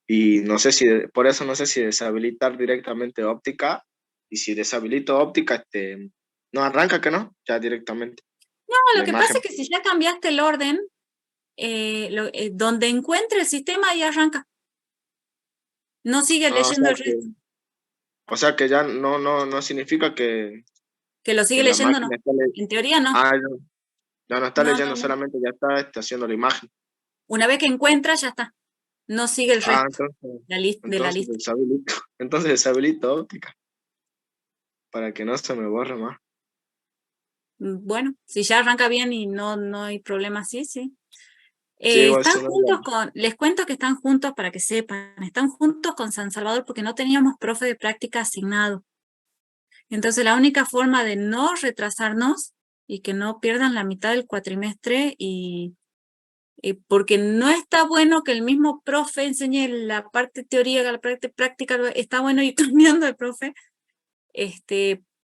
Speaker 5: Y no sé si, por eso no sé si deshabilitar directamente óptica, y si deshabilito óptica, no arranca que no, ya directamente
Speaker 1: No, lo
Speaker 5: la
Speaker 1: que pasa
Speaker 5: imagen.
Speaker 1: es que si ya cambiaste el orden, donde encuentre el sistema ahí arranca. No sigue
Speaker 5: Ah,
Speaker 1: leyendo el resto.
Speaker 5: o sea que ya no significa
Speaker 1: Que lo
Speaker 5: que
Speaker 1: sigue
Speaker 5: la
Speaker 1: leyendo, no.
Speaker 5: máquina está,
Speaker 1: En teoría no.
Speaker 5: ah, no, ya no está
Speaker 1: No,
Speaker 5: leyendo,
Speaker 1: no, no.
Speaker 5: solamente ya está haciendo la imagen.
Speaker 1: Una vez que encuentra, ya está. No sigue el
Speaker 5: Ah,
Speaker 1: resto de la
Speaker 5: entonces
Speaker 1: lista.
Speaker 5: deshabilito, entonces deshabilito óptica para que no se me borre más.
Speaker 1: Bueno, si ya arranca bien y no hay problema, sí, sí.
Speaker 5: Sí, igual
Speaker 1: Están
Speaker 5: si no,
Speaker 1: juntos les cuento que están juntos para que sepan, están juntos con San Salvador porque no teníamos profe de práctica asignado. Entonces la única forma de no retrasarnos y que no pierdan la mitad del cuatrimestre porque no está bueno que el mismo profe enseñe la parte teórica, la parte práctica, está bueno ir cambiando de profe,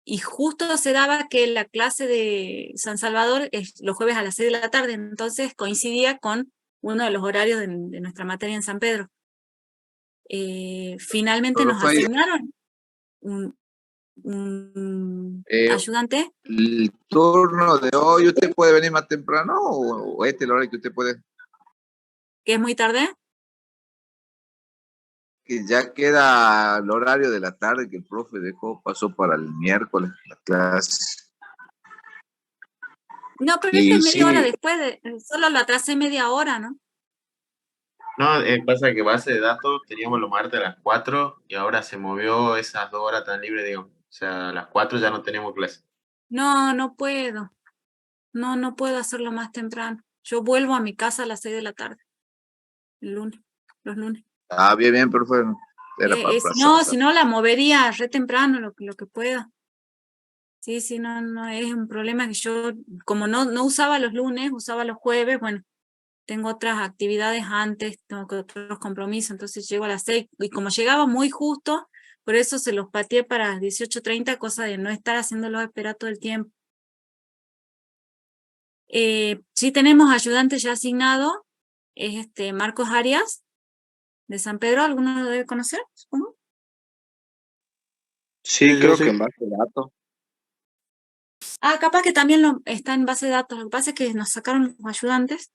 Speaker 1: y justo se daba que la clase de San Salvador es los jueves a las 6 de la tarde, entonces coincidía con uno de los horarios de nuestra materia en San Pedro. Finalmente nos
Speaker 8: Profe,
Speaker 1: asignaron un
Speaker 8: eh,
Speaker 1: ayudante,
Speaker 8: el turno de hoy, ¿usted puede venir más temprano o este es el horario que usted puede?
Speaker 1: que es muy tarde.
Speaker 8: Que ya queda el horario de la tarde que el profe pasó para el miércoles la clase.
Speaker 1: No, pero este
Speaker 8: Y
Speaker 1: es media hora
Speaker 8: sí,
Speaker 1: después, solo lo atrasé media hora, ¿no?
Speaker 2: No, pasa que base de datos teníamos los martes a las 4 y ahora se movió esas 2 horas tan libres, digamos. O sea, a las 4 ya no tenemos clase.
Speaker 1: No puedo. No puedo hacerlo más temprano. Yo vuelvo a mi casa a las 6 de la tarde, el lunes, los lunes.
Speaker 8: bien, profe. Era para
Speaker 1: Si no, la movería re temprano, lo que pueda. Sí, no es un problema que yo, como no usaba los lunes, usaba los jueves, bueno, tengo otras actividades antes, tengo otros compromisos, entonces llego a las 6, y como llegaba muy justo, por eso se los pateé para las 18:30, cosa de no estar haciéndolos esperar todo el tiempo. Sí tenemos ayudante ya asignado, es Marcos Arias, de San Pedro, ¿alguno lo debe conocer, supongo?
Speaker 5: Sí,
Speaker 4: Yo
Speaker 5: creo
Speaker 4: sé.
Speaker 5: que en base de datos.
Speaker 1: Ah, capaz que también está en base de datos. Lo que pasa es que nos sacaron los ayudantes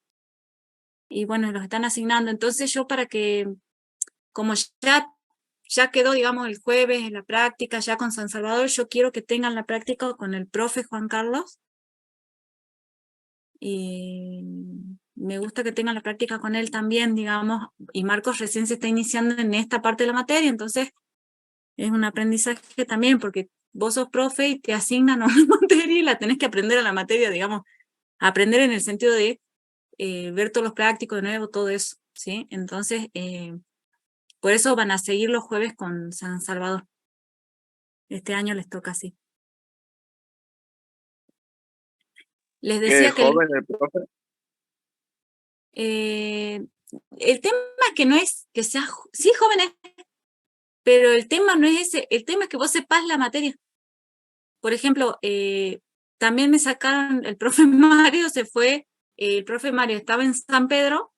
Speaker 1: y bueno, los están asignando. Entonces yo para que, como ya quedó, digamos, el jueves en la práctica, ya con San Salvador, yo quiero que tengan la práctica con el profe Juan Carlos. Y me gusta que tengan la práctica con él también, digamos, y Marcos recién se está iniciando en esta parte de la materia, entonces es un aprendizaje también, porque vos sos profe y te asignan a una materia y la tenés que aprender a la materia, digamos, aprender en el sentido de ver todos los prácticos de nuevo, todo eso, ¿sí? Entonces, por eso van a seguir los jueves con San Salvador. Este año les toca así. Les decía
Speaker 5: ¿Es
Speaker 1: que
Speaker 5: joven el profe?
Speaker 1: el tema es que no es que sea, sí, jóvenes, pero el tema no es ese, el tema es que vos sepas la materia. Por ejemplo, también me sacaron, el profe Mario se fue, el profe Mario estaba en San Pedro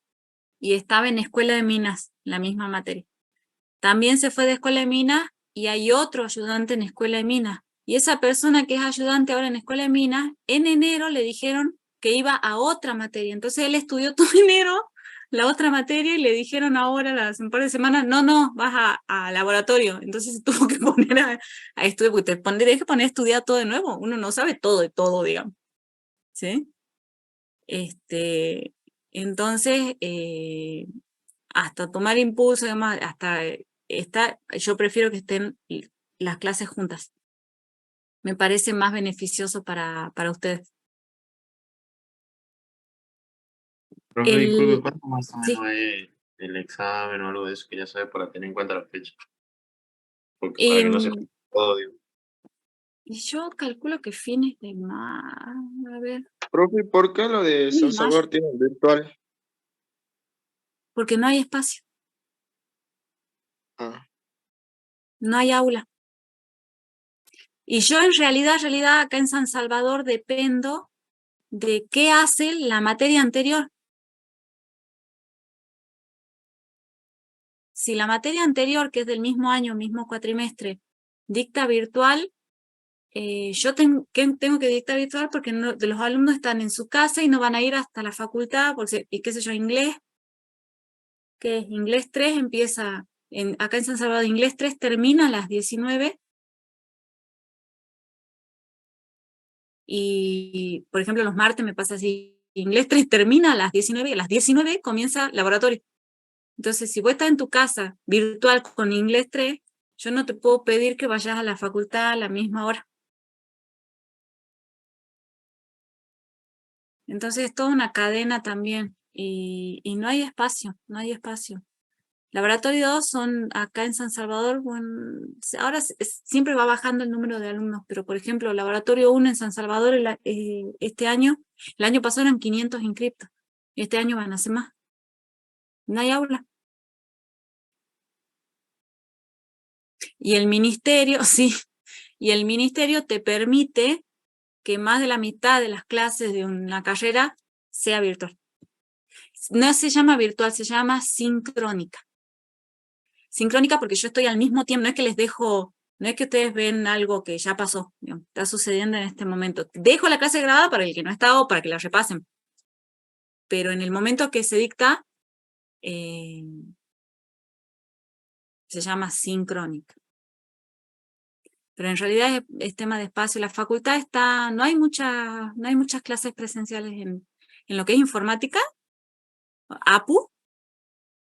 Speaker 1: y estaba en Escuela de Minas, la misma materia. También se fue de Escuela de Minas y hay otro ayudante en Escuela de Minas. Y esa persona que es ayudante ahora en Escuela de Minas, en enero le dijeron que iba a otra materia. Entonces él estudió todo enero la otra materia y le dijeron ahora, un par de semanas, no, vas a laboratorio. Entonces se tuvo que poner a estudiar, porque tenés que poner a estudiar todo de nuevo. Uno no sabe todo de todo, digamos. ¿Sí? Entonces, hasta tomar impulso, además, hasta yo prefiero que estén las clases juntas. Me parece más beneficioso para ustedes.
Speaker 2: Profe, disculpe,
Speaker 1: El,
Speaker 2: ¿cuánto más o
Speaker 1: sí,
Speaker 2: menos es el examen o algo de eso que ya sabe para tener en cuenta la fecha? Porque para que no se
Speaker 1: em,
Speaker 2: todo, digo.
Speaker 1: y yo calculo que fines de mayo, a ver,
Speaker 5: Profe, ¿por qué lo de
Speaker 1: fines
Speaker 5: San
Speaker 1: de mayo,
Speaker 5: Salvador tiene virtual?
Speaker 1: porque no hay espacio,
Speaker 5: Ah,
Speaker 1: no hay aula. Y yo en realidad acá en San Salvador dependo de qué hace la materia anterior. Si la materia anterior, que es del mismo año, mismo cuatrimestre, dicta virtual, yo tengo que dictar virtual porque de los alumnos están en su casa y no van a ir hasta la facultad, y qué sé yo, inglés, que es inglés 3, empieza, acá en San Salvador, inglés 3 termina a las 19, y por ejemplo los martes me pasa así, inglés 3 termina a las 19 y a las 19 comienza laboratorio. Entonces, si vos estás en tu casa virtual con inglés 3, yo no te puedo pedir que vayas a la facultad a la misma hora. Entonces es toda una cadena también y no hay espacio, no hay espacio. Laboratorio 2 son acá en San Salvador, bueno, ahora siempre va bajando el número de alumnos, pero por ejemplo, Laboratorio 1 en San Salvador este año, el año pasado eran 500 inscriptos, este año van a ser más. No hay aula. Y el ministerio, sí, y el ministerio te permite que más de la mitad de las clases de una carrera sea virtual. No se llama virtual, se llama sincrónica. Sincrónica porque yo estoy al mismo tiempo, no es que les dejo, no es que ustedes ven algo que ya pasó, digamos, está sucediendo en este momento. Dejo la clase grabada para el que no ha estado, para que la repasen. Pero en el momento que se dicta, se llama sincrónica. Pero en realidad es tema de espacio. La facultad está, no hay muchas clases presenciales en lo que es informática, APU,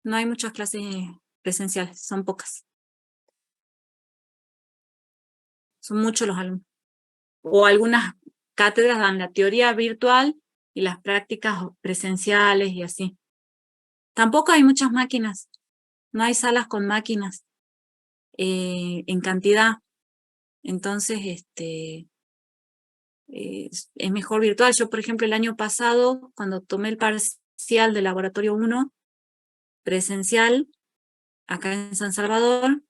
Speaker 1: no hay muchas clases presenciales, son pocas. Son muchos los alumnos. O algunas cátedras dan la teoría virtual y las prácticas presenciales y así. Tampoco hay muchas máquinas, no hay salas con máquinas en cantidad. Entonces, es mejor virtual. Yo, por ejemplo, el año pasado, cuando tomé el parcial de Laboratorio 1, presencial, acá en San Salvador,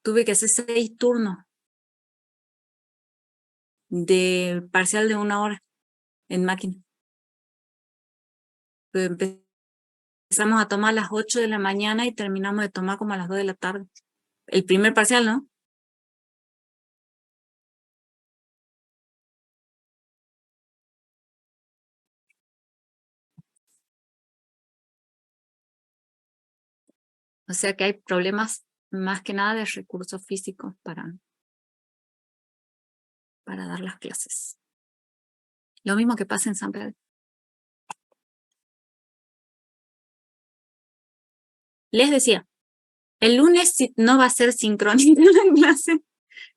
Speaker 1: tuve que hacer 6 turnos de parcial de 1 hora en máquina. Empezamos a tomar a las 8 de la mañana y terminamos de tomar como a las 2 de la tarde. El primer parcial, ¿no? O sea que hay problemas más que nada de recursos físicos para dar las clases. Lo mismo que pasa en San Pedro. Les decía, el lunes no va a ser sincrónica la clase,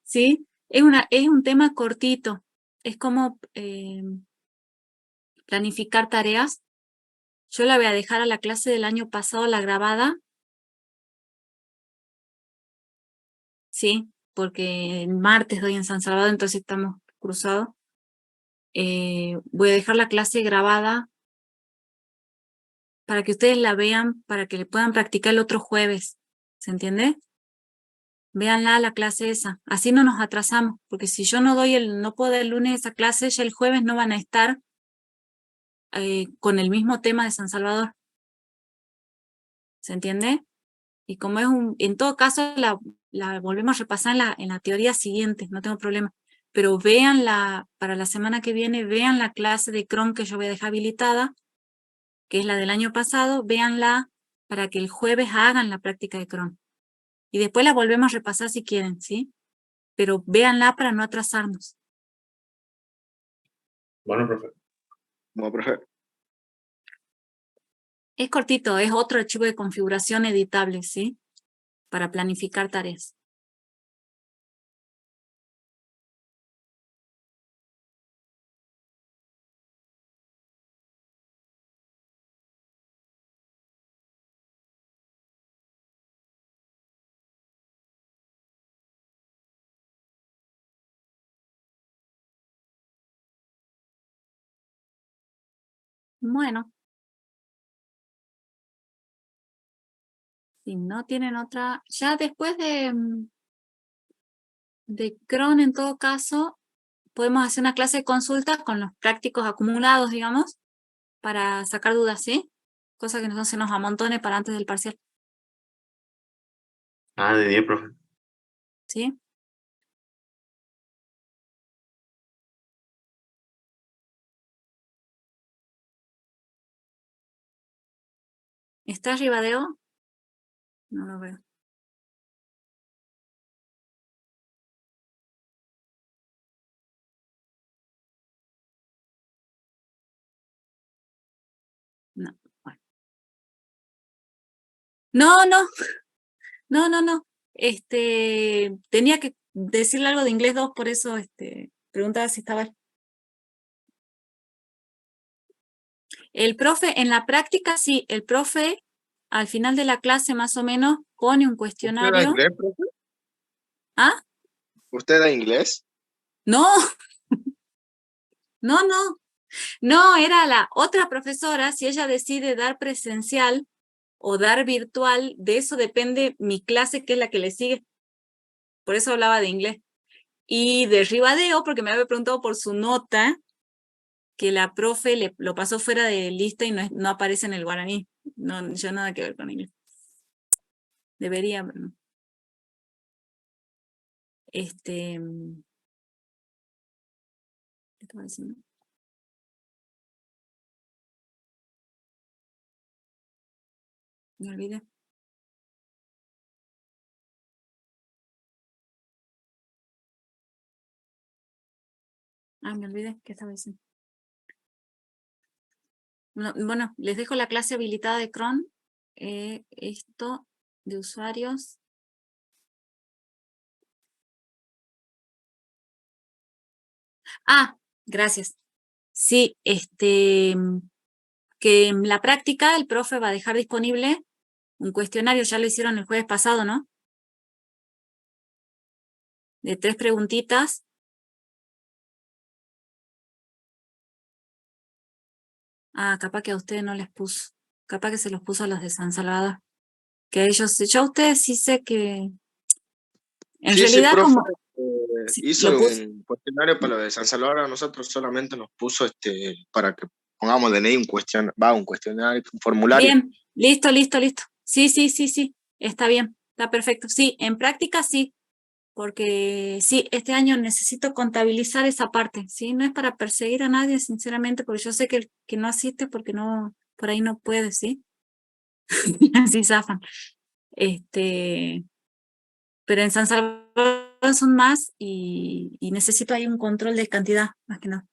Speaker 1: ¿sí? Es un tema cortito. Es como planificar tareas. Yo la voy a dejar a la clase del año pasado, la grabada. Sí, porque el martes doy en San Salvador, entonces estamos cruzados. Voy a dejar la clase grabada para que ustedes la vean, para que le puedan practicar el otro jueves. ¿Se entiende? Véanla la clase esa. Así no nos atrasamos, porque si yo no puedo dar el lunes esa clase, ya el jueves no van a estar con el mismo tema de San Salvador. ¿Se entiende? Y como en todo caso la volvemos a repasar en la teoría siguiente, no tengo problema. Pero para la semana que viene, vean la clase de Chrome que yo voy a dejar habilitada, que es la del año pasado, véanla para que el jueves hagan la práctica de Chrome. Y después la volvemos a repasar si quieren, ¿sí? Pero véanla para no atrasarnos.
Speaker 2: Bueno, profe.
Speaker 5: Bueno, profe.
Speaker 1: Es cortito, es otro archivo de configuración editable, ¿sí? Para planificar tareas. Bueno. Si no tienen otra, ya después de Cron, en todo caso, podemos hacer una clase de consulta con los prácticos acumulados, digamos, para sacar dudas, ¿sí? Cosa que no se nos amontone para antes del parcial,
Speaker 2: Ah, de 10, profe.
Speaker 1: ¿sí? ¿Está Ribadeo? No lo veo. No, bueno. No. Tenía que decirle algo de inglés 2, por eso preguntaba si estaba. El profe, en la práctica, sí, el profe al final de la clase más o menos pone un
Speaker 5: ¿Usted da
Speaker 1: cuestionario.
Speaker 5: inglés, profe?
Speaker 1: ¿Ah?
Speaker 5: ¿Usted da inglés?
Speaker 1: No, no, era la otra profesora, si ella decide dar presencial o dar virtual, de eso depende mi clase, que es la que le sigue. Por eso hablaba de inglés. Y de Ribadeo, porque me había preguntado por su nota, que la profe lo pasó fuera de lista y no aparece en el guaraní. No, yo nada que ver con inglés. Debería, pero no. ¿Qué estaba diciendo? Me olvidé. Me olvidé. ¿Qué estaba diciendo? No, bueno, les dejo la clase habilitada de Chrome. Esto de usuarios. Gracias. Sí, que en la práctica el profe va a dejar disponible un cuestionario, ya lo hicieron el jueves pasado, ¿no? De 3 preguntitas. Capaz que a ustedes no les puso. Capaz que se los puso a los de San Salvador. Que ellos, yo a ustedes sí sé que en
Speaker 5: Sí,
Speaker 1: realidad
Speaker 5: profe,
Speaker 1: como sí,
Speaker 5: hizo
Speaker 1: lo puso.
Speaker 5: un cuestionario para lo de San Salvador. A nosotros solamente nos puso para que pongamos DNI un cuestionario, un formulario.
Speaker 1: Bien, listo. Sí. Está bien, está perfecto. Sí, en práctica sí. Porque sí, este año necesito contabilizar esa parte, ¿sí? No es para perseguir a nadie, sinceramente, porque yo sé que el que no asiste porque no, por ahí no puede, ¿sí? Así zafan. Pero en San Salvador son más y necesito ahí un control de cantidad, más que nada.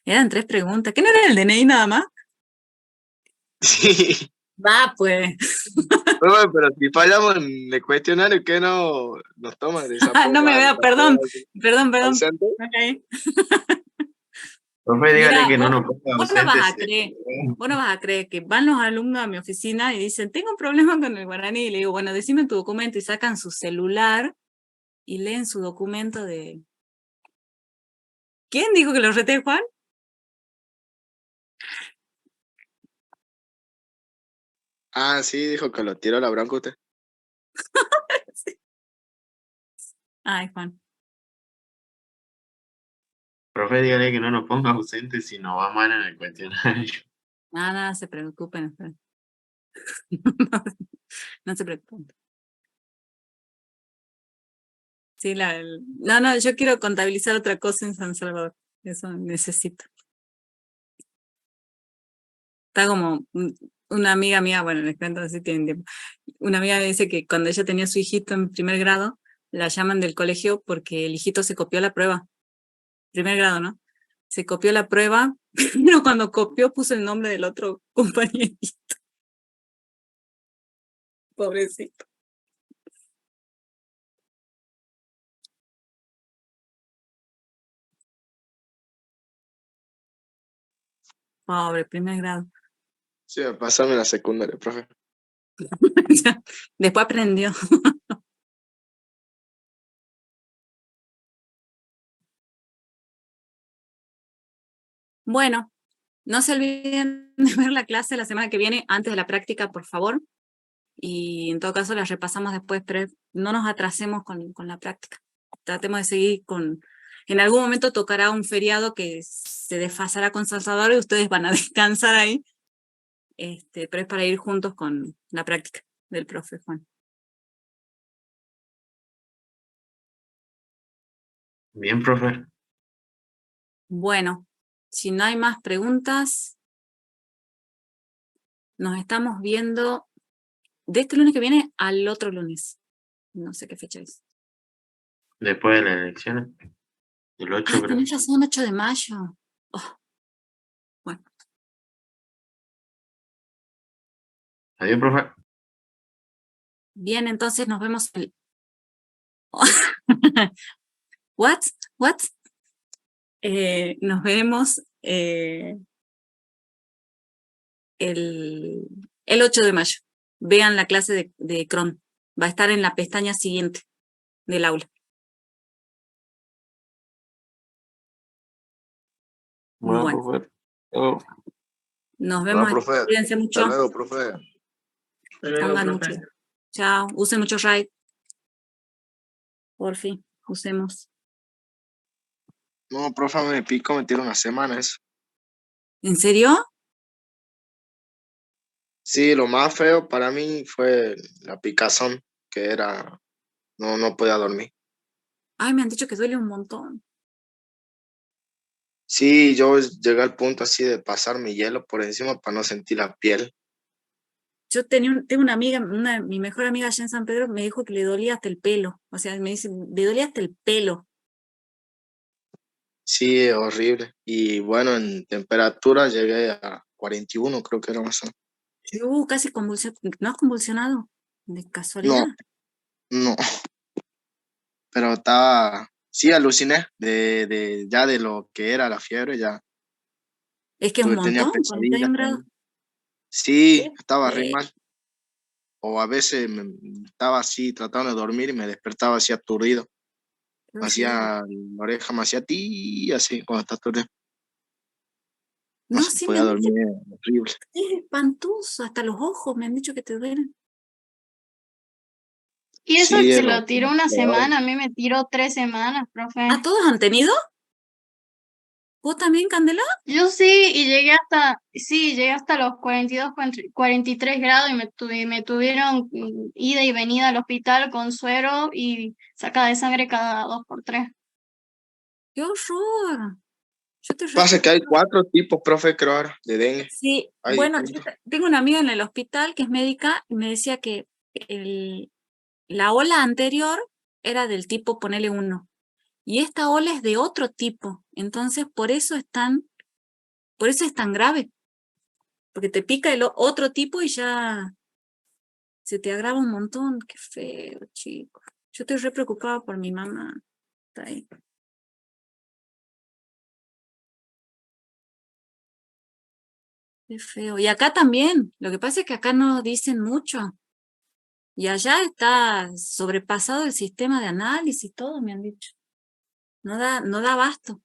Speaker 1: Eran 3 preguntas. ¿Qué no era el DNI nada más?
Speaker 5: Sí.
Speaker 1: Va, pues.
Speaker 5: Profe, pero si fallamos en el cuestionario, ¿qué no nos toman de esa
Speaker 1: No me veo, perdón. Perdón.
Speaker 5: ausente?
Speaker 1: Ok.
Speaker 2: Profe, dígale
Speaker 1: Mira,
Speaker 2: que no
Speaker 1: vos,
Speaker 2: nos ponga
Speaker 1: vos no vas a
Speaker 2: ausentes.
Speaker 1: creer, vos no vas a creer que van los alumnos a mi oficina y dicen, tengo un problema con el guaraní, y le digo, bueno, decime tu documento, y sacan su celular y leen su documento de... ¿Quién dijo que lo reté, Juan?
Speaker 5: Ah, sí, dijo que lo tiró a la bronca usted.
Speaker 1: Ay, Juan.
Speaker 2: Profe, dígale que no nos ponga ausentes si nos va mal en el cuestionario.
Speaker 1: Nada, se preocupen. Esperen. No se preocupen. Sí, no, yo quiero contabilizar otra cosa en San Salvador. Eso necesito. Está como una amiga mía, bueno, les cuento así tienen tiempo. Una amiga me dice que cuando ella tenía a su hijito en primer grado, la llaman del colegio porque el hijito se copió la prueba. Primer grado, ¿no? Se copió la prueba, pero cuando copió puso el nombre del otro compañerito. Pobrecito. Pobre, primer grado.
Speaker 5: Sí, pasame la secundaria, profe.
Speaker 1: Después aprendió. Bueno, no se olviden de ver la clase la semana que viene antes de la práctica, por favor. Y en todo caso la repasamos después, pero no nos atrasemos con la práctica. Tratemos de seguir con... En algún momento tocará un feriado que se desfasará con San Salvador y ustedes van a descansar ahí. Pero es para ir juntos con la práctica del profe Juan.
Speaker 2: Bien, profe.
Speaker 1: Bueno, si no hay más preguntas, nos estamos viendo de este lunes que viene al otro lunes. No sé qué fecha es.
Speaker 2: Después de las elecciones. El 8,
Speaker 1: Ah,
Speaker 2: creo.
Speaker 1: tenés razón, 8 de mayo. Oh, bueno.
Speaker 2: Adiós, profe.
Speaker 1: Bien, entonces nos vemos el... What? Nos vemos el 8 de mayo. Vean la clase de Cron. Va a estar en la pestaña siguiente del aula.
Speaker 4: Bueno,
Speaker 1: Bueno,
Speaker 4: profe. Oh.
Speaker 1: nos
Speaker 8: Bueno,
Speaker 1: vemos.
Speaker 8: profe.
Speaker 1: Cuídense mucho.
Speaker 8: Hasta luego, profe.
Speaker 6: Hasta luego,
Speaker 1: Pongan
Speaker 6: profe.
Speaker 1: mucho. Chao. Usen mucho RAID. Por fin, usemos.
Speaker 5: No, profe, me pico, me tiro una semana eso.
Speaker 1: ¿En serio?
Speaker 5: Sí, lo más feo para mí fue la picazón, que era, no podía dormir.
Speaker 1: Ay, me han dicho que duele un montón.
Speaker 5: Sí, yo llegué al punto así de pasar mi hielo por encima para no sentir la piel.
Speaker 1: Yo tengo una amiga, mi mejor amiga allá en San Pedro, me dijo que le dolía hasta el pelo. O sea, me dice, le dolía hasta el pelo.
Speaker 5: Sí, es horrible. Y bueno, en temperatura llegué a 41, creo que era más o menos.
Speaker 1: Casi convulsionado. ¿No has convulsionado? ¿De casualidad?
Speaker 5: No, pero estaba, sí aluciné ya de lo que era la fiebre, ya
Speaker 1: Es que es un
Speaker 5: tenía
Speaker 1: montón,
Speaker 5: pesadillas
Speaker 1: 41 grados.
Speaker 5: también. Sí,
Speaker 1: ¿Qué?
Speaker 5: estaba re mal. O a veces estaba así tratando de dormir y me despertaba así aturdido.
Speaker 1: Qué
Speaker 5: Me
Speaker 1: horrible.
Speaker 5: hacía, la oreja me hacía ti así cuando estás aturdido. No
Speaker 1: No,
Speaker 5: se
Speaker 1: sí, me
Speaker 5: podía
Speaker 1: han dicho
Speaker 5: dormir, horrible.
Speaker 1: que es espantoso. Hasta los ojos me han dicho que te duelen.
Speaker 7: Y eso
Speaker 5: Sí,
Speaker 7: que
Speaker 5: es
Speaker 7: lo tiró una
Speaker 5: peor.
Speaker 7: semana, a mí me tiró 3 semanas, profe.
Speaker 1: ¿A todos han tenido? ¿Vos también, Candela?
Speaker 7: Yo sí, y llegué hasta los 42, 43 grados y me tuvieron ida y venida al hospital con suero y sacada de sangre cada 2 por 3.
Speaker 1: ¡Qué horror! Yo te
Speaker 5: Pasa que hay
Speaker 1: preocupada.
Speaker 5: 4 tipos, profe, creo ahora, de dengue.
Speaker 1: Sí,
Speaker 5: Hay
Speaker 1: bueno,
Speaker 5: distintos.
Speaker 1: tengo una amiga en el hospital que es médica y me decía que la ola anterior era del tipo ponele 1 y esta ola es de otro tipo, entonces por eso es tan grave, porque te pica el otro tipo y ya se te agrava un montón. Qué feo, chico. Yo estoy re preocupada por mi mamá. Está ahí. Qué feo. Y acá también. Lo que pasa es que acá no dicen mucho. Y allá está sobrepasado el sistema de análisis, todo me han dicho. No da abasto.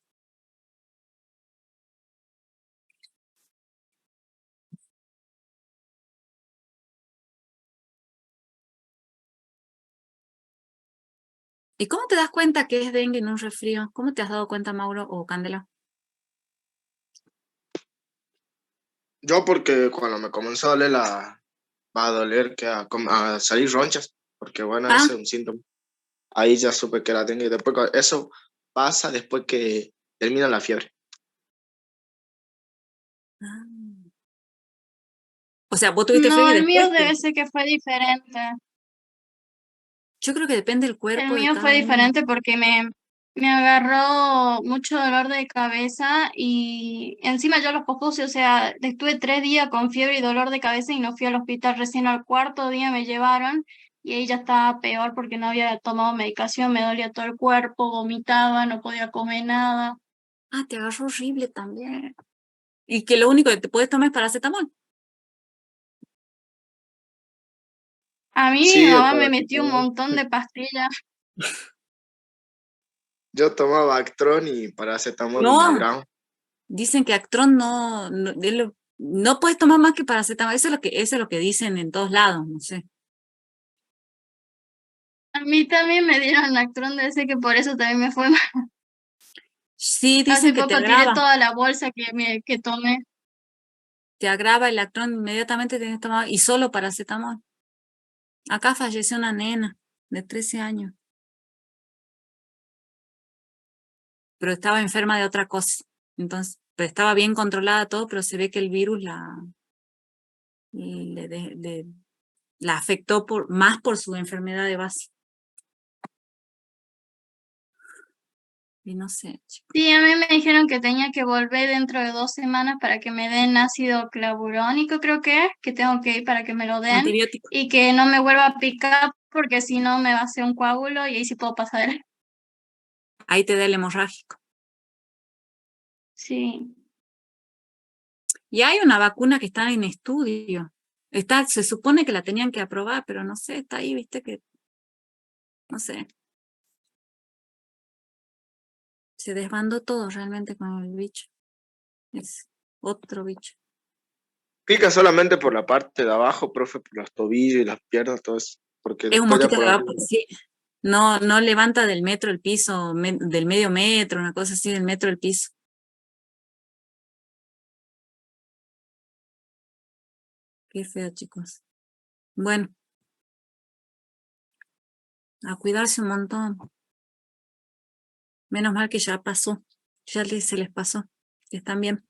Speaker 1: ¿Y cómo te das cuenta que es dengue en un resfrío? ¿Cómo te has dado cuenta, Mauro o Candela?
Speaker 5: Yo porque cuando me comenzó a doler va a doler que a salir ronchas, porque bueno,
Speaker 1: Ah,
Speaker 5: ese es un síntoma. Ahí ya supe que la tengo y después eso pasa después que termina la fiebre.
Speaker 1: ah. O sea, vos tuviste
Speaker 7: No,
Speaker 1: fiebre y
Speaker 7: el mío
Speaker 1: después
Speaker 7: debe ser que fue diferente.
Speaker 1: Yo creo que depende del
Speaker 7: El
Speaker 1: cuerpo de
Speaker 7: mío
Speaker 1: cada
Speaker 7: fue
Speaker 1: uno.
Speaker 7: diferente porque me agarró mucho dolor de cabeza y encima yo los pospuse, o sea, estuve 3 días con fiebre y dolor de cabeza y no fui al hospital. Recién al cuarto día me llevaron y ahí ya estaba peor porque no había tomado medicación, me dolía todo el cuerpo, vomitaba, no podía comer nada.
Speaker 1: Ah, te agarró horrible también. Y que lo único que te puedes tomar es paracetamol.
Speaker 7: A mí mi
Speaker 5: Sí, el
Speaker 7: mamá me metió un
Speaker 5: paracetamol.
Speaker 7: montón de pastillas.
Speaker 5: Yo tomaba Actron y paracetamol de 1.000
Speaker 1: No,
Speaker 5: gramos.
Speaker 1: dicen que Actron no puedes tomar más que paracetamol. Eso es lo que dicen en todos lados, no sé.
Speaker 7: A mí también me dieron Actron, debe ser que por eso también me fue mal.
Speaker 1: Sí, dicen
Speaker 7: Hace
Speaker 1: que
Speaker 7: poco tiré toda la bolsa que tomé.
Speaker 1: te agrava el Actron, inmediatamente tienes que tomar, y solo paracetamol. Acá falleció una nena de 13 años, pero estaba enferma de otra cosa. Entonces, pues, estaba bien controlada todo, pero se ve que el virus la afectó más por su enfermedad de base. Y no sé, chicos.
Speaker 7: Sí, a mí me dijeron que tenía que volver dentro de 2 semanas para que me den ácido clavurónico, creo que tengo que ir para que me lo den
Speaker 1: Antibiótico.
Speaker 7: y que no me vuelva a picar porque si no me va a hacer un coágulo y ahí sí puedo pasar.
Speaker 1: Ahí te da el hemorrágico.
Speaker 7: Sí.
Speaker 1: Y hay una vacuna que está en estudio. Se supone que la tenían que aprobar, pero no sé, está ahí, viste que, no sé. Se desbandó todo realmente con el bicho. Es otro bicho.
Speaker 5: Pica solamente por la parte de abajo, profe, por los tobillos y las piernas, todo eso. Porque
Speaker 1: Es un
Speaker 5: después ya
Speaker 1: mosquito
Speaker 5: por
Speaker 1: que va,
Speaker 5: arriba.
Speaker 1: sí, no levanta del metro el piso, del medio metro, una cosa así, del metro el piso. Qué feo, chicos. Bueno, a cuidarse un montón. Menos mal que ya pasó. Se les pasó. Que están bien.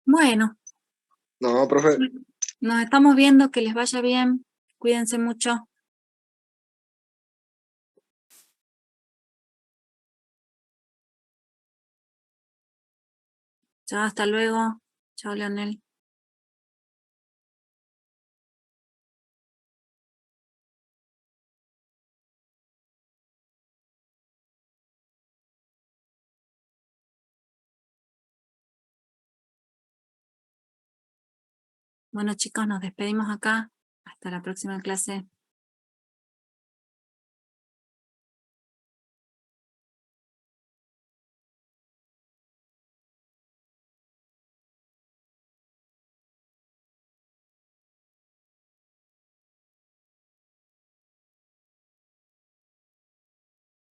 Speaker 1: Bueno,
Speaker 5: No, profe.
Speaker 1: nos estamos viendo, que les vaya bien. Cuídense mucho. Chao, hasta luego. Chao, Leonel. Bueno, chicos, nos despedimos acá. Hasta la próxima clase.